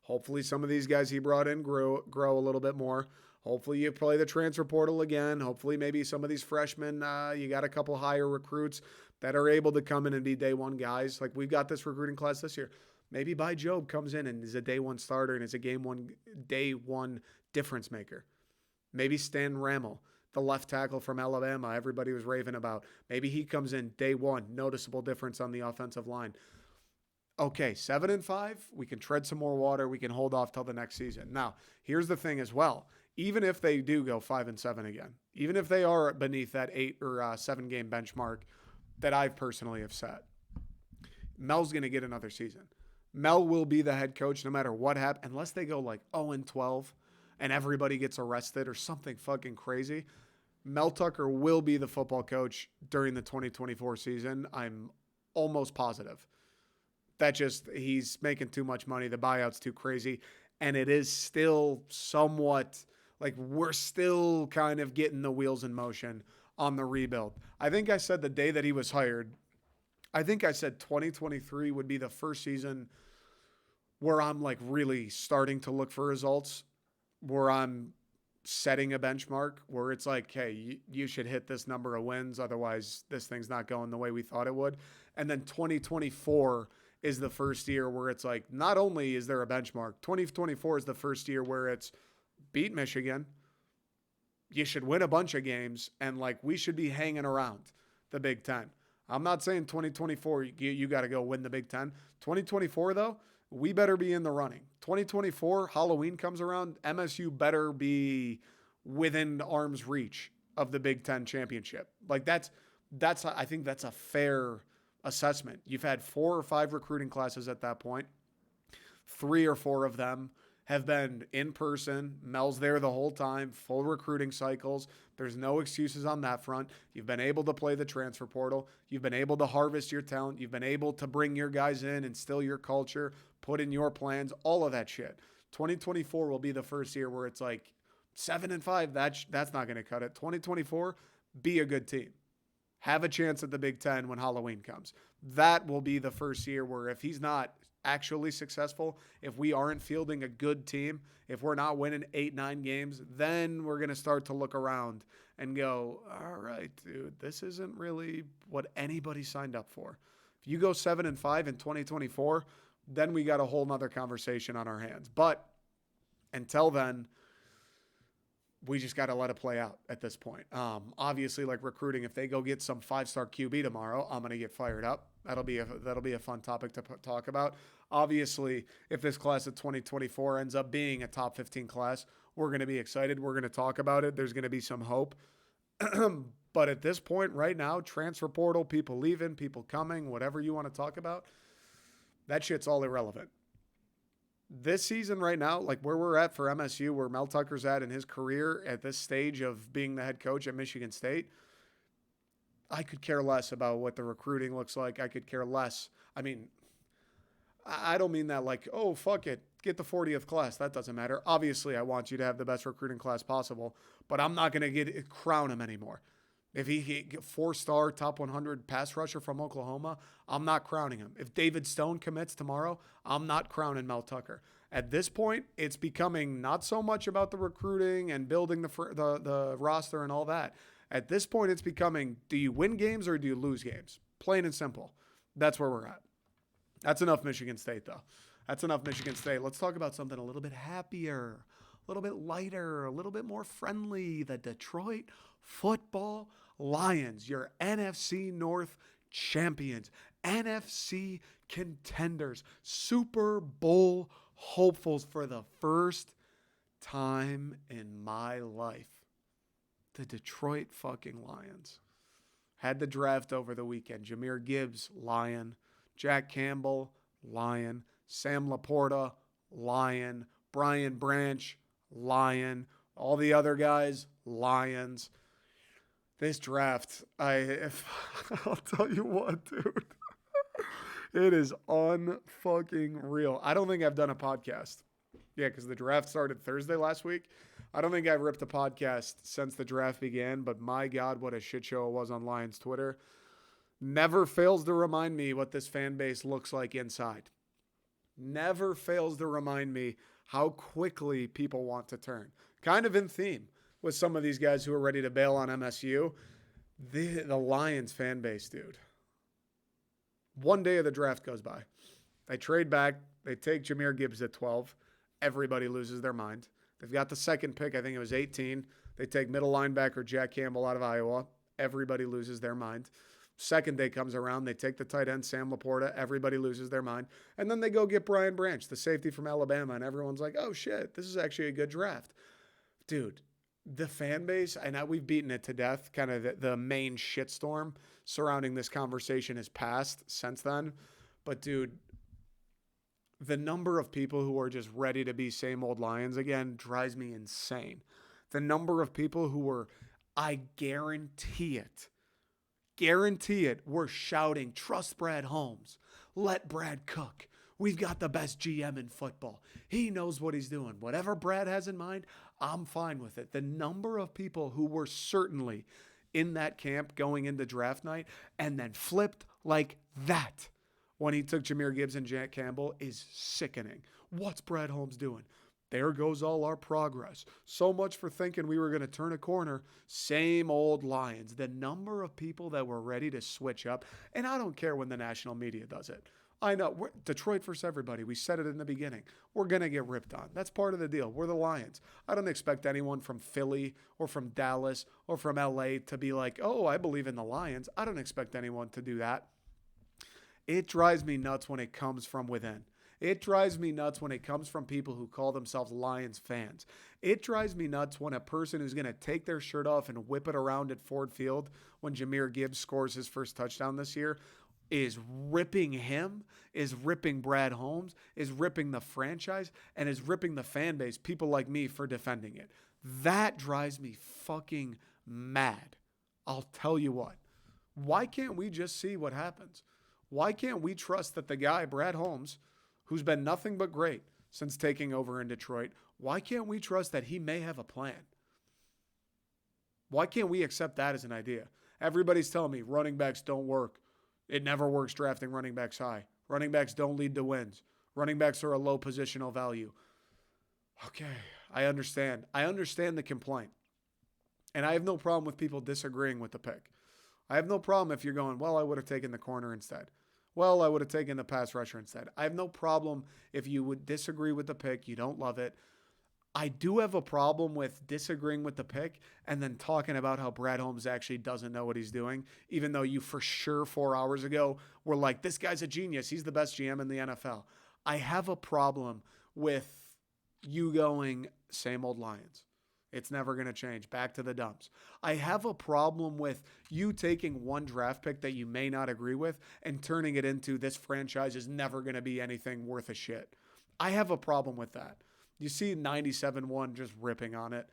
Hopefully some of these guys he brought in grow a little bit more. Hopefully you play the transfer portal again. Hopefully maybe some of these freshmen, you got a couple higher recruits that are able to come in and be day one guys. Like we've got this recruiting class this year. Maybe By Job comes in and is a day one starter and is a day one difference maker. Maybe Stan Rammel, the left tackle from Alabama, everybody was raving about. Maybe he comes in day one, noticeable difference on the offensive line. Okay, 7-5, we can tread some more water. We can hold off till the next season. Now, here's the thing as well. Even if they do go 5-7 again, even if they are beneath that 8 or 7 game benchmark that I personally have set, Mel's going to get another season. Mel will be the head coach no matter what happens, unless they go like 0-12 and everybody gets arrested or something fucking crazy. Mel Tucker will be the football coach during the 2024 season. I'm almost positive. He's making too much money. The buyout's too crazy. And it is still somewhat like we're still kind of getting the wheels in motion on the rebuild. I think I said the day that he was hired, I think I said 2023 would be the first season where I'm like really starting to look for results, where I'm setting a benchmark, where it's like, hey, you should hit this number of wins. Otherwise, this thing's not going the way we thought it would. And then 2024 is the first year where it's like, not only is there a benchmark, 2024 is the first year where it's beat Michigan. You should win a bunch of games, and like we should be hanging around the Big Ten. I'm not saying 2024, you got to go win the Big Ten. 2024, though, we better be in the running. 2024, Halloween comes around, MSU better be within arm's reach of the Big Ten championship. Like that's I think that's a fair assessment. You've had 4 or 5 recruiting classes at that point. 3 or 4 of them have been in person. Mel's there the whole time, full recruiting cycles. There's no excuses on that front. You've been able to play the transfer portal. You've been able to harvest your talent. You've been able to bring your guys in, instill your culture, put in your plans, all of that shit. 2024 will be the first year where it's like 7-5. That's not going to cut it. 2024, be a good team. Have a chance at the Big Ten when Halloween comes. That will be the first year where if he's not actually successful, if we aren't fielding a good team, if we're not winning 8-9 games, then we're going to start to look around and go, all right, dude, this isn't really what anybody signed up for. If you go 7-5 in 2024, then we got a whole nother conversation on our hands. But until then, we just got to let it play out at this point. Obviously, like recruiting, if they go get some 5-star QB tomorrow, I'm going to get fired up. That'll be a fun topic to talk about. Obviously, if this class of 2024 ends up being a top 15 class, we're going to be excited. We're going to talk about it. There's going to be some hope. But at this point right now, transfer portal, people leaving, people coming, whatever you want to talk about, that shit's all irrelevant. This season right now, like where we're at for MSU, where Mel Tucker's at in his career at this stage of being the head coach at Michigan State, I could care less about what the recruiting looks like. I could care less. I mean, I don't mean that like, oh, fuck it, get the 40th class. That doesn't matter. Obviously, I want you to have the best recruiting class possible, but I'm not going to crown him anymore. If he get 4-star top 100 pass rusher from Oklahoma, I'm not crowning him. If David Stone commits tomorrow, I'm not crowning Mel Tucker. At this point, it's becoming not so much about the recruiting and building the roster and all that. At this point, it's becoming, do you win games or do you lose games? Plain and simple. That's where we're at. That's enough Michigan State, though. That's enough Michigan State. Let's talk about something a little bit happier, a little bit lighter, a little bit more friendly. The Detroit Football Lions, your NFC North champions, NFC contenders, Super Bowl hopefuls for the first time in my life. The Detroit fucking Lions. Had the draft over the weekend. Jahmyr Gibbs, Lion. Jack Campbell, Lion. Sam Laporta, Lion. Brian Branch, Lion. All the other guys, Lions. This draft, I'll tell you what, dude. It is unfucking real. I don't think I've done a podcast. Yeah, because the draft started Thursday last week. I don't think I've ripped a podcast since the draft began, but my God, what a shit show it was on Lions Twitter. Never fails to remind me what this fan base looks like inside. Never fails to remind me how quickly people want to turn. Kind of in theme with some of these guys who are ready to bail on MSU. The Lions fan base, dude. One day of the draft goes by. They trade back. They take Jahmyr Gibbs at 12. Everybody loses their mind. They've got the second pick. I think it was 18. They take middle linebacker Jack Campbell out of Iowa. Everybody loses their mind. Second day comes around. They take the tight end Sam Laporta. Everybody loses their mind. And then they go get Brian Branch, the safety from Alabama. And everyone's like, oh, shit, this is actually a good draft. Dude, the fan base, and we've beaten it to death. Kind of the main shitstorm surrounding this conversation has passed since then. But, dude, the number of people who are just ready to be same old Lions again drives me insane. The number of people who were, I guarantee it, were shouting, trust Brad Holmes, let Brad cook. We've got the best GM in football. He knows what he's doing. Whatever Brad has in mind, I'm fine with it. The number of people who were certainly in that camp going into draft night and then flipped like that when he took Jahmyr Gibbs and Jack Campbell is sickening. What's Brad Holmes doing? There goes all our progress. So much for thinking we were going to turn a corner. Same old Lions. The number of people that were ready to switch up, and I don't care when the national media does it. I know, Detroit versus everybody. We said it in the beginning. We're going to get ripped on. That's part of the deal. We're the Lions. I don't expect anyone from Philly or from Dallas or from LA to be like, oh, I believe in the Lions. I don't expect anyone to do that. It drives me nuts when it comes from within. It drives me nuts when it comes from people who call themselves Lions fans. It drives me nuts when a person who's going to take their shirt off and whip it around at Ford Field when Jahmyr Gibbs scores his first touchdown this year is ripping him, is ripping Brad Holmes, is ripping the franchise, and is ripping the fan base, people like me, for defending it. That drives me fucking mad. I'll tell you what. Why can't we just see what happens? Why can't we trust that the guy, Brad Holmes, who's been nothing but great since taking over in Detroit, why can't we trust that he may have a plan? Why can't we accept that as an idea? Everybody's telling me running backs don't work. It never works drafting running backs high. Running backs don't lead to wins. Running backs are a low positional value. Okay, I understand. I understand the complaint. And I have no problem with people disagreeing with the pick. I have no problem if you're going, well, I would have taken the corner instead. Well, I would have taken the pass rusher instead. I have no problem if you would disagree with the pick. You don't love it. I do have a problem with disagreeing with the pick and then talking about how Brad Holmes actually doesn't know what he's doing, even though you for sure 4 hours ago were like, this guy's a genius. He's the best GM in the NFL. I have a problem with you going, same old Lions. It's never going to change. Back to the dumps. I have a problem with you taking one draft pick that you may not agree with and turning it into this franchise is never going to be anything worth a shit. I have a problem with that. You see 97-1 just ripping on it.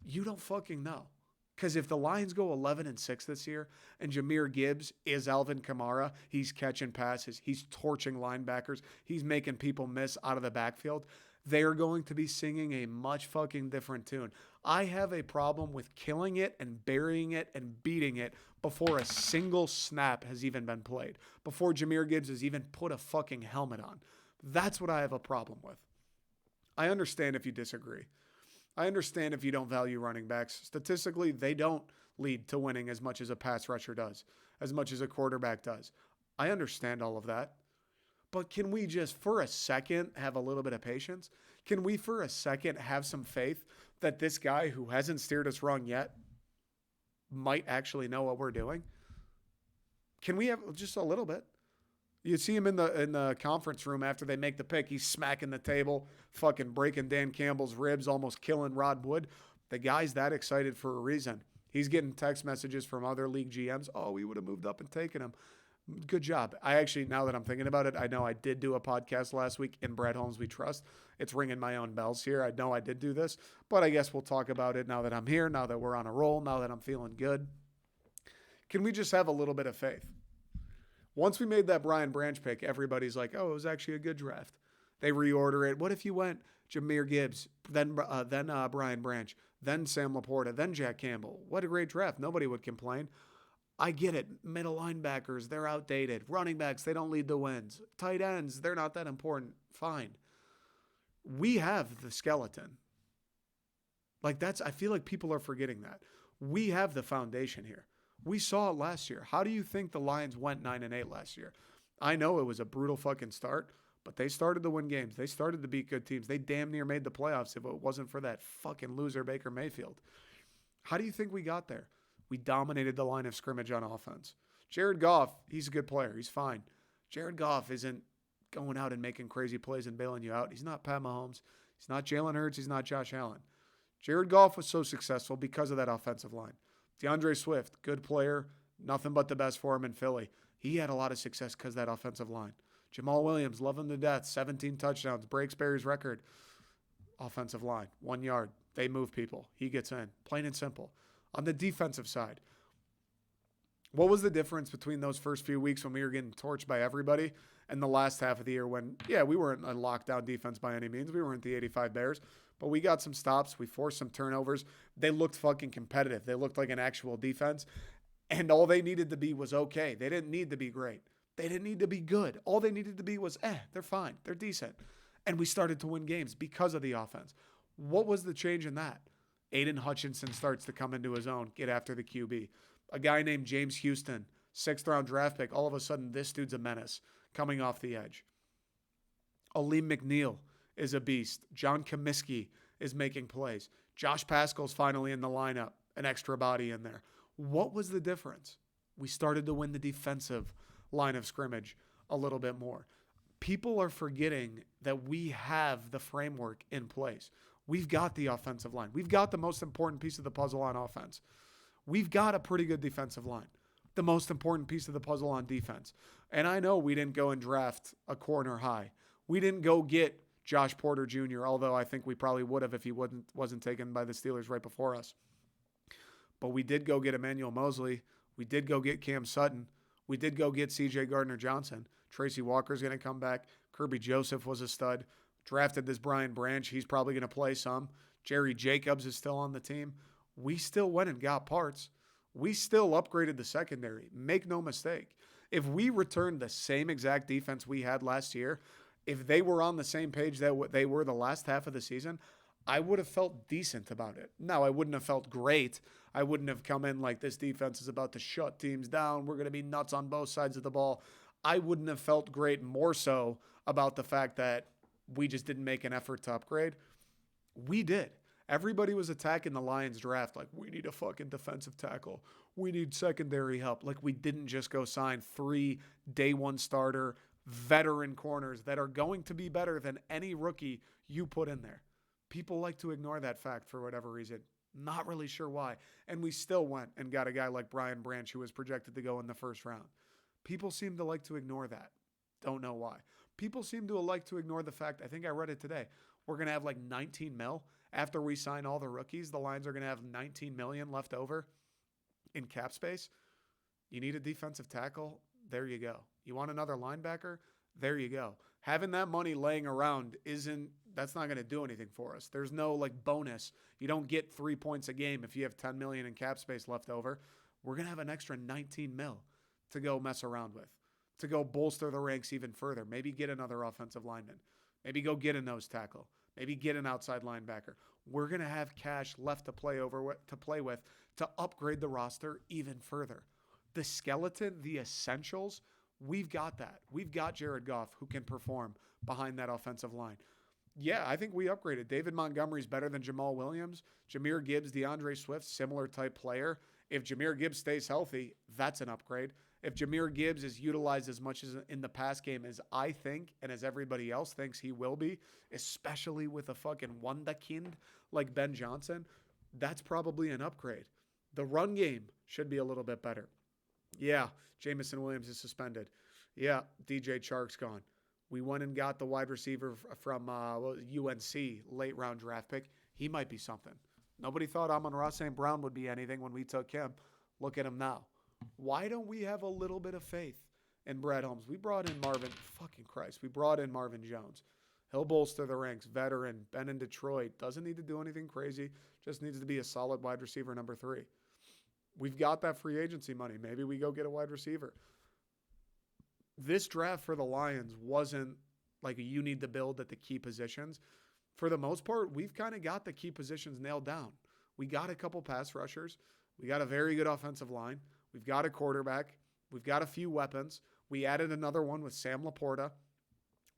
You don't fucking know. Because if the Lions go 11-6 this year and Jahmyr Gibbs is Alvin Kamara, he's catching passes, he's torching linebackers, he's making people miss out of the backfield, they are going to be singing a much fucking different tune. I have a problem with killing it and burying it and beating it before a single snap has even been played, before Jahmyr Gibbs has even put a fucking helmet on. That's what I have a problem with. I understand if you disagree. I understand if you don't value running backs. Statistically, they don't lead to winning as much as a pass rusher does, as much as a quarterback does. I understand all of that. But can we just, for a second, have a little bit of patience? Can we, for a second, have some faith that this guy who hasn't steered us wrong yet might actually know what we're doing? Can we have just a little bit? You see him in the conference room after they make the pick. He's smacking the table, fucking breaking Dan Campbell's ribs, almost killing Rod Wood. The guy's that excited for a reason. He's getting text messages from other league GMs. Oh, we would have moved up and taken him. Good job. I actually, now that I'm thinking about it, I know I did do a podcast last week in Brad Holmes We Trust. It's ringing my own bells here. I know I did do this, but I guess we'll talk about it now that I'm here, now that we're on a roll, now that I'm feeling good. Can we just have a little bit of faith? Once we made that Brian Branch pick, everybody's like, oh, it was actually a good draft. They reorder it. What if you went Jahmyr Gibbs, then Brian Branch, then Sam Laporta, then Jack Campbell? What a great draft. Nobody would complain. I get it. Middle linebackers, they're outdated. Running backs, they don't lead the wins. Tight ends, they're not that important. Fine. We have the skeleton. I feel like people are forgetting that. We have the foundation here. We saw it last year. How do you think the Lions went 9-8 last year? I know it was a brutal fucking start, but they started to win games. They started to beat good teams. They damn near made the playoffs if it wasn't for that fucking loser Baker Mayfield. How do you think we got there? We dominated the line of scrimmage on offense. Jared Goff, he's a good player. He's fine. Jared Goff isn't going out and making crazy plays and bailing you out. He's not Pat Mahomes. He's not Jalen Hurts. He's not Josh Allen. Jared Goff was so successful because of that offensive line. DeAndre Swift, good player, nothing but the best for him in Philly. He had a lot of success because of that offensive line. Jamal Williams, love him to death, 17 touchdowns, breaks Barry's record. Offensive line, 1 yard. They move people. He gets in. Plain and simple. On the defensive side, what was the difference between those first few weeks when we were getting torched by everybody and the last half of the year when, yeah, we weren't a lockdown defense by any means. We weren't the 85 Bears. But we got some stops. We forced some turnovers. They looked fucking competitive. They looked like an actual defense. And all they needed to be was okay. They didn't need to be great. They didn't need to be good. All they needed to be was, they're fine. They're decent. And we started to win games because of the offense. What was the change in that? Aiden Hutchinson starts to come into his own, get after the QB. A guy named James Houston, 6th-round draft pick. All of a sudden, this dude's a menace coming off the edge. Aleem McNeil is a beast. John Comiskey is making plays. Josh Paschal's finally in the lineup, an extra body in there. What was the difference? We started to win the defensive line of scrimmage a little bit more. People are forgetting that we have the framework in place. We've got the offensive line. We've got the most important piece of the puzzle on offense. We've got a pretty good defensive line. The most important piece of the puzzle on defense. And I know we didn't go and draft a corner high. We didn't go get Josh Porter Jr., although I think we probably would have if he wasn't taken by the Steelers right before us. But we did go get Emmanuel Mosley. We did go get Cam Sutton. We did go get C.J. Gardner-Johnson. Tracy Walker's going to come back. Kirby Joseph was a stud. Drafted this Brian Branch. He's probably going to play some. Jerry Jacobs is still on the team. We still went and got parts. We still upgraded the secondary. Make no mistake. If we returned the same exact defense we had last year, if they were on the same page that they were the last half of the season, I would have felt decent about it. Now, I wouldn't have felt great. I wouldn't have come in like this defense is about to shut teams down. We're going to be nuts on both sides of the ball. I wouldn't have felt great more so about the fact that we just didn't make an effort to upgrade. We did. Everybody was attacking the Lions draft like, we need a fucking defensive tackle. We need secondary help. Like, we didn't just go sign 3 day one starter veteran corners that are going to be better than any rookie you put in there. People like to ignore that fact for whatever reason. Not really sure why. And we still went and got a guy like Brian Branch who was projected to go in the first round. People seem to like to ignore that. Don't know why. People seem to like to ignore the fact, I think I read it today, we're going to have like 19 mil. After we sign all the rookies, the Lions are going to have 19 million left over in cap space. You need a defensive tackle? There you go. You want another linebacker? There you go. Having that money laying around that's not going to do anything for us. There's no like bonus. You don't get 3 points a game if you have 10 million in cap space left over. We're going to have an extra 19 mil to go mess around with, to go bolster the ranks even further. Maybe get another offensive lineman. Maybe go get a nose tackle. Maybe get an outside linebacker. We're going to have cash left to play with to upgrade the roster even further. The skeleton, the essentials, we've got that. We've got Jared Goff who can perform behind that offensive line. Yeah, I think we upgraded. David Montgomery's better than Jamal Williams. Jahmyr Gibbs, DeAndre Swift, similar type player. If Jahmyr Gibbs stays healthy, that's an upgrade. If Jahmyr Gibbs is utilized as much as in the pass game as I think and as everybody else thinks he will be, especially with a fucking wunderkind like Ben Johnson, that's probably an upgrade. The run game should be a little bit better. Yeah, Jamison Williams is suspended. Yeah, DJ Chark's gone. We went and got the wide receiver from UNC, late round draft pick. He might be something. Nobody thought Amon-Ra St. Brown would be anything when we took him. Look at him now. Why don't we have a little bit of faith in Brad Holmes? We brought in Marvin Jones. He'll bolster the ranks. Veteran, been in Detroit. Doesn't need to do anything crazy. Just needs to be a solid wide receiver number 3. We've got that free agency money. Maybe we go get a wide receiver. This draft for the Lions wasn't like you need to build at the key positions. For the most part, we've kind of got the key positions nailed down. We got a couple pass rushers. We got a very good offensive line. We've got a quarterback. We've got a few weapons. We added another one with Sam Laporta.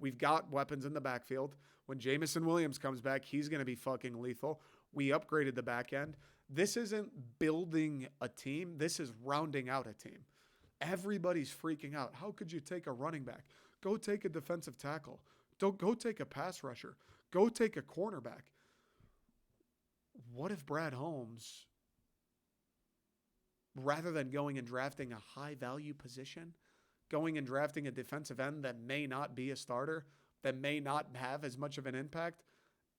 We've got weapons in the backfield. When Jamison Williams comes back, he's going to be fucking lethal. We upgraded the back end. This isn't building a team. This is rounding out a team. Everybody's freaking out. How could you take a running back? Go take a defensive tackle. Don't go take a pass rusher. Go take a cornerback. What if Brad Holmes, rather than going and drafting a high-value position, going and drafting a defensive end that may not be a starter, that may not have as much of an impact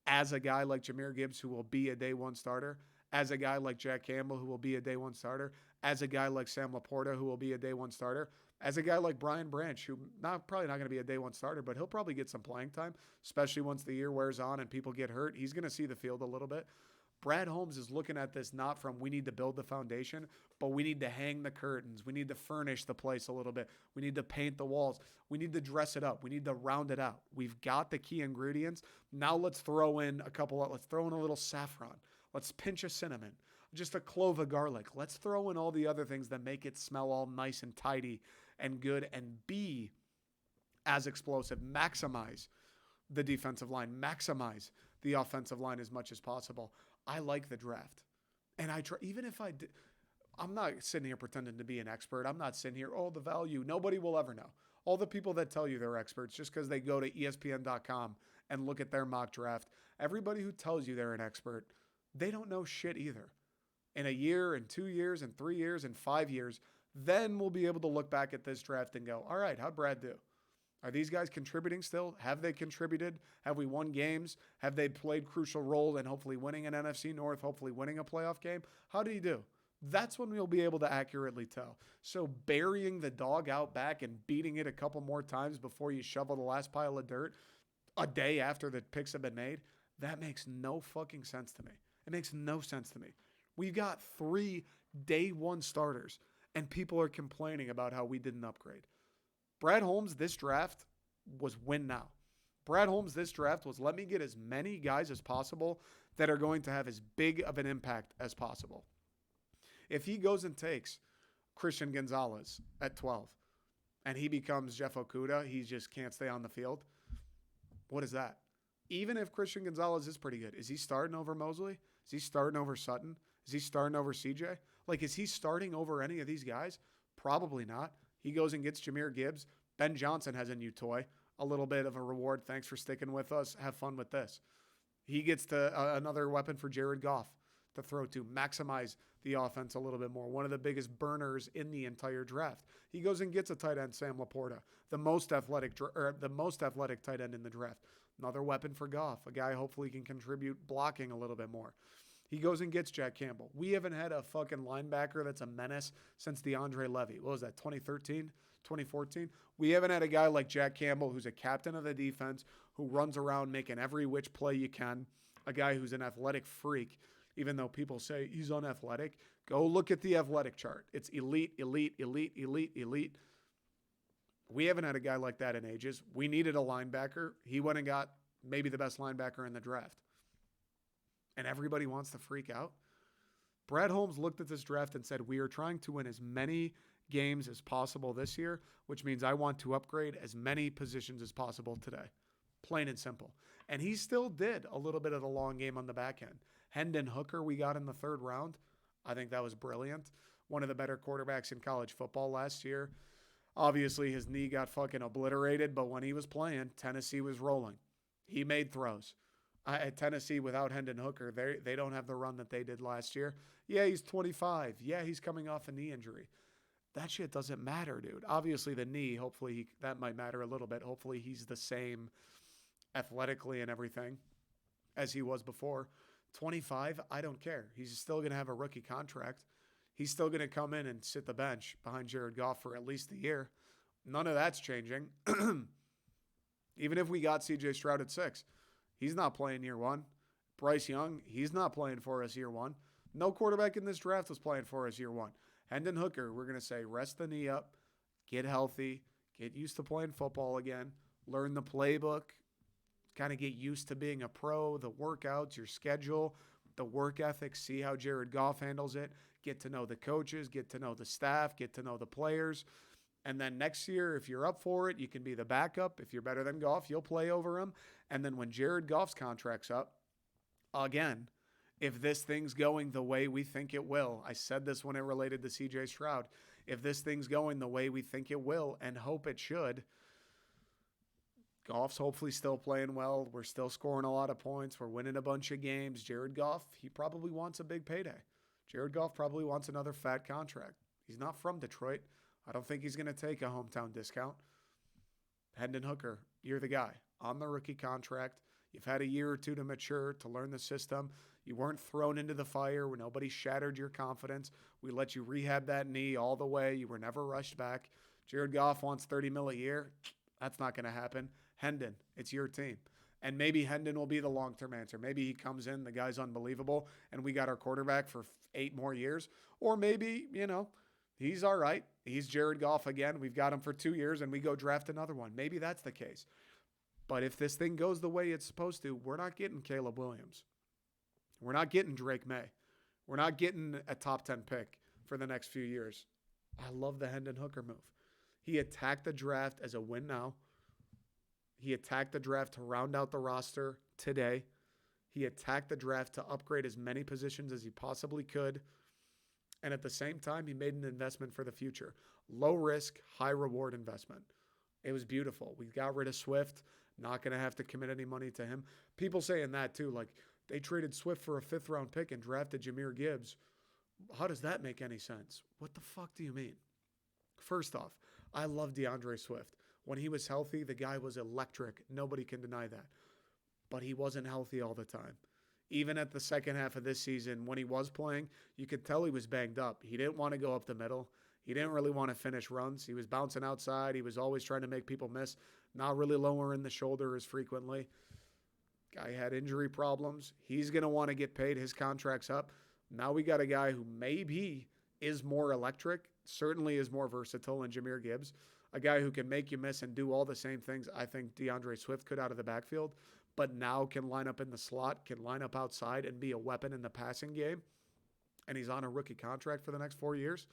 as a guy like Jahmyr Gibbs who will be a day one starter, as a guy like Jack Campbell who will be a day one starter, as a guy like Sam Laporta who will be a day one starter, as a guy like Brian Branch who probably not going to be a day one starter, but he'll probably get some playing time, especially once the year wears on and people get hurt. He's going to see the field a little bit. Brad Holmes is looking at this not from we need to build the foundation, but we need to hang the curtains. We need to furnish the place a little bit. We need to paint the walls. We need to dress it up. We need to round it out. We've got the key ingredients. Now let's throw in a little saffron. Let's pinch a cinnamon, just a clove of garlic. Let's throw in all the other things that make it smell all nice and tidy and good and be as explosive. Maximize the defensive line, maximize the offensive line as much as possible. I like the draft. And I try, even if I did, I'm not sitting here pretending to be an expert. I'm not sitting here, the value. Nobody will ever know. All the people that tell you they're experts just because they go to ESPN.com and look at their mock draft, everybody who tells you they're an expert, they don't know shit either. In a year, in 2 years, in 3 years, in 5 years, then we'll be able to look back at this draft and go, all right, how'd Brad do? Are these guys contributing still? Have they contributed? Have we won games? Have they played crucial role in hopefully winning an NFC North, hopefully winning a playoff game? How did he do? That's when we'll be able to accurately tell. So burying the dog out back and beating it a couple more times before you shovel the last pile of dirt a day after the picks have been made, that makes no fucking sense to me. It makes no sense to me. We've got 3 day one starters, and people are complaining about how we didn't upgrade. Brad Holmes, this draft was win now. Brad Holmes, this draft was let me get as many guys as possible that are going to have as big of an impact as possible. If he goes and takes Christian Gonzalez at 12 and he becomes Jeff Okudah, he just can't stay on the field. What is that? Even if Christian Gonzalez is pretty good, is he starting over Mosley? Is he starting over Sutton? Is he starting over CJ? Is he starting over any of these guys? Probably not. He goes and gets Jahmyr Gibbs. Ben Johnson has a new toy. A little bit of a reward. Thanks for sticking with us. Have fun with this. He gets another weapon for Jared Goff to throw to, maximize the offense a little bit more. One of the biggest burners in the entire draft. He goes and gets a tight end, Sam Laporta, the most athletic tight end in the draft. Another weapon for Goff, a guy hopefully can contribute blocking a little bit more. He goes and gets Jack Campbell. We haven't had a fucking linebacker that's a menace since DeAndre Levy. What was that, 2013, 2014? We haven't had a guy like Jack Campbell who's a captain of the defense, who runs around making every which play you can, a guy who's an athletic freak, even though people say he's unathletic. Go look at the athletic chart. It's elite, elite, elite, elite, elite. We haven't had a guy like that in ages. We needed a linebacker. He went and got maybe the best linebacker in the draft. And everybody wants to freak out. Brad Holmes looked at this draft and said, we are trying to win as many games as possible this year, which means I want to upgrade as many positions as possible today. Plain and simple. And he still did a little bit of the long game on the back end. Hendon Hooker we got in the 3rd round. I think that was brilliant. One of the better quarterbacks in college football last year. Obviously, his knee got fucking obliterated, but when he was playing, Tennessee was rolling. He made throws. At Tennessee, without Hendon Hooker, they don't have the run that they did last year. Yeah, he's 25. Yeah, he's coming off a knee injury. That shit doesn't matter, dude. Obviously, the knee, hopefully, that might matter a little bit. Hopefully, he's the same athletically and everything as he was before. 25, I don't care. He's still going to have a rookie contract. He's still going to come in and sit the bench behind Jared Goff for at least a year. None of that's changing. Even if we got C.J. Stroud at 6. He's not playing year 1. Bryce Young, he's not playing for us year 1. No quarterback in this draft was playing for us year 1. Hendon Hooker, we're going to say rest the knee up, get healthy, get used to playing football again, learn the playbook, kind of get used to being a pro, the workouts, your schedule, the work ethic, see how Jared Goff handles it, get to know the coaches, get to know the staff, get to know the players. And then next year, if you're up for it, you can be the backup. If you're better than Goff, you'll play over him. And then when Jared Goff's contract's up, again, if this thing's going the way we think it will, I said this when it related to C.J. Stroud, if this thing's going the way we think it will and hope it should, Goff's hopefully still playing well. We're still scoring a lot of points. We're winning a bunch of games. Jared Goff, he probably wants a big payday. Jared Goff probably wants another fat contract. He's not from Detroit. I don't think he's going to take a hometown discount. Hendon Hooker, you're the guy. On the rookie contract. You've had a year or two to mature, to learn the system. You weren't thrown into the fire where nobody shattered your confidence. We let you rehab that knee all the way. You were never rushed back. Jared Goff wants $30 million a year. That's not going to happen. Hendon, it's your team. And maybe Hendon will be the long-term answer. Maybe he comes in, the guy's unbelievable, and we got our quarterback for 8 more years. Or maybe, he's all right. He's Jared Goff again. We've got him for 2 years, and we go draft another one. Maybe that's the case. But if this thing goes the way it's supposed to, we're not getting Caleb Williams. We're not getting Drake May. We're not getting a top 10 pick for the next few years. I love the Hendon Hooker move. He attacked the draft as a win now. He attacked the draft to round out the roster today. He attacked the draft to upgrade as many positions as he possibly could. And at the same time, he made an investment for the future. Low risk, high reward investment. It was beautiful. We got rid of Swift. Not going to have to commit any money to him. People saying that too, like they traded Swift for a 5th round pick and drafted Jahmyr Gibbs. How does that make any sense? What the fuck do you mean? First off, I love DeAndre Swift. When he was healthy, the guy was electric. Nobody can deny that. But he wasn't healthy all the time. Even at the second half of this season, when he was playing, you could tell he was banged up. He didn't want to go up the middle. He didn't really want to finish runs. He was bouncing outside. He was always trying to make people miss, not really lowering the shoulder as frequently. Guy had injury problems. He's going to want to get paid. His contract's up. Now we got a guy who maybe is more electric, certainly is more versatile than Jahmyr Gibbs, a guy who can make you miss and do all the same things I think DeAndre Swift could out of the backfield, but now can line up in the slot, can line up outside and be a weapon in the passing game, and he's on a rookie contract for the next 4 years.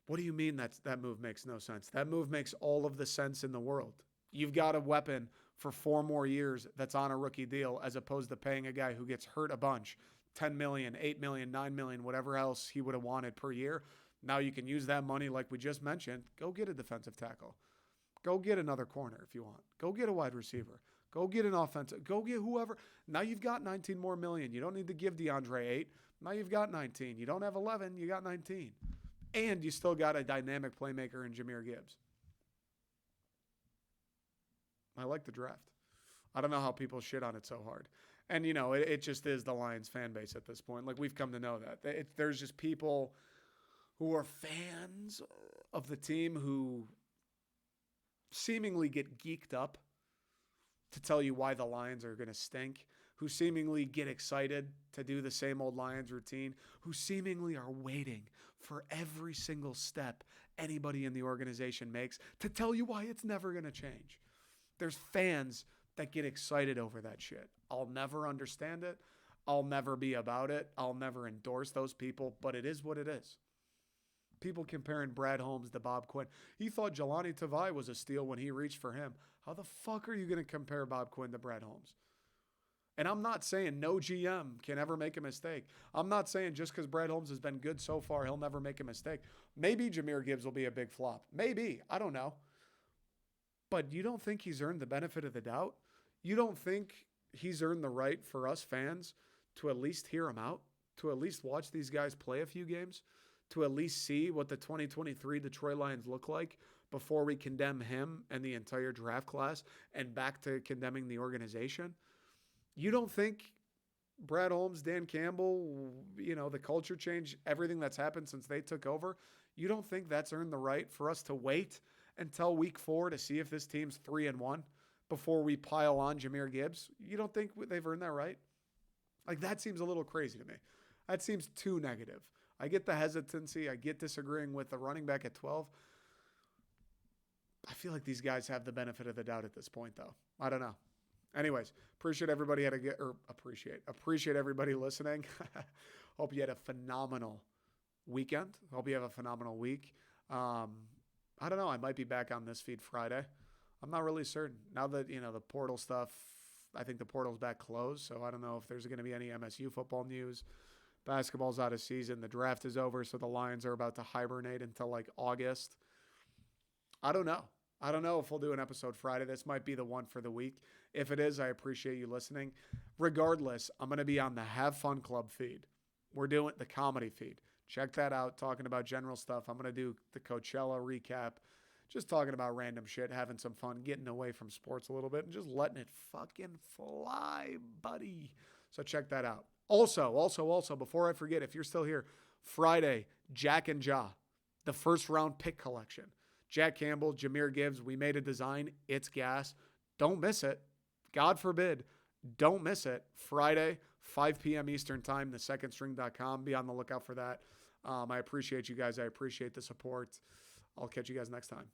What do you mean that move makes no sense? That move makes all of the sense in the world. You've got a weapon for 4 more years that's on a rookie deal as opposed to paying a guy who gets hurt a bunch, $10 million, $8 million, $9 million, whatever else he would have wanted per year. Now you can use that money like we just mentioned. Go get a defensive tackle. Go get another corner if you want. Go get a wide receiver. Go get an offensive. Go get whoever. Now you've got 19 more million. You don't need to give DeAndre 8. Now you've got 19. You don't have 11. You got 19. And you still got a dynamic playmaker in Jahmyr Gibbs. I like the draft. I don't know how people shit on it so hard. And, it just is the Lions fan base at this point. Like, we've come to know that. There's just people who are fans of the team who seemingly get geeked up to tell you why the Lions are going to stink, who seemingly get excited to do the same old Lions routine, who seemingly are waiting for every single step anybody in the organization makes to tell you why it's never going to change. There's fans that get excited over that shit. I'll never understand it. I'll never be about it. I'll never endorse those people, but it is what it is. People comparing Brad Holmes to Bob Quinn. He thought Jelani Tavai was a steal when he reached for him. How the fuck are you going to compare Bob Quinn to Brad Holmes? And I'm not saying no GM can ever make a mistake. I'm not saying just because Brad Holmes has been good so far, he'll never make a mistake. Maybe Jahmyr Gibbs will be a big flop. Maybe. I don't know. But you don't think he's earned the benefit of the doubt? You don't think he's earned the right for us fans to at least hear him out? To at least watch these guys play a few games? To at least see what the 2023 Detroit Lions look like before we condemn him and the entire draft class and back to condemning the organization? You don't think Brad Holmes, Dan Campbell, the culture change, everything that's happened since they took over, you don't think that's earned the right for us to wait until week 4 to see if this team's 3-1 before we pile on Jahmyr Gibbs? You don't think they've earned that right? Like, that seems a little crazy to me. That seems too negative. I get the hesitancy. I get disagreeing with the running back at 12. I feel like these guys have the benefit of the doubt at this point, though. I don't know. Anyways, appreciate everybody appreciate everybody listening. Hope you had a phenomenal weekend. Hope you have a phenomenal week. I don't know. I might be back on this feed Friday. I'm not really certain. Now that, the portal stuff, I think the portal's back closed, so I don't know if there's going to be any MSU football news. Basketball's out of season. The draft is over, so the Lions are about to hibernate until like August. I don't know. I don't know if we'll do an episode Friday. This might be the one for the week. If it is, I appreciate you listening. Regardless, I'm going to be on the Have Fun Club feed. We're doing the comedy feed. Check that out, talking about general stuff. I'm going to do the Coachella recap, just talking about random shit, having some fun, getting away from sports a little bit, and just letting it fucking fly, buddy. So check that out. Also, before I forget, if you're still here, Friday, Jack and Ja, the first round pick collection. Jack Campbell, Jahmyr Gibbs, we made a design. It's gas. Don't miss it. God forbid, don't miss it. Friday, 5 p.m. Eastern time, thesecondstring.com. Be on the lookout for that. I appreciate you guys. I appreciate the support. I'll catch you guys next time.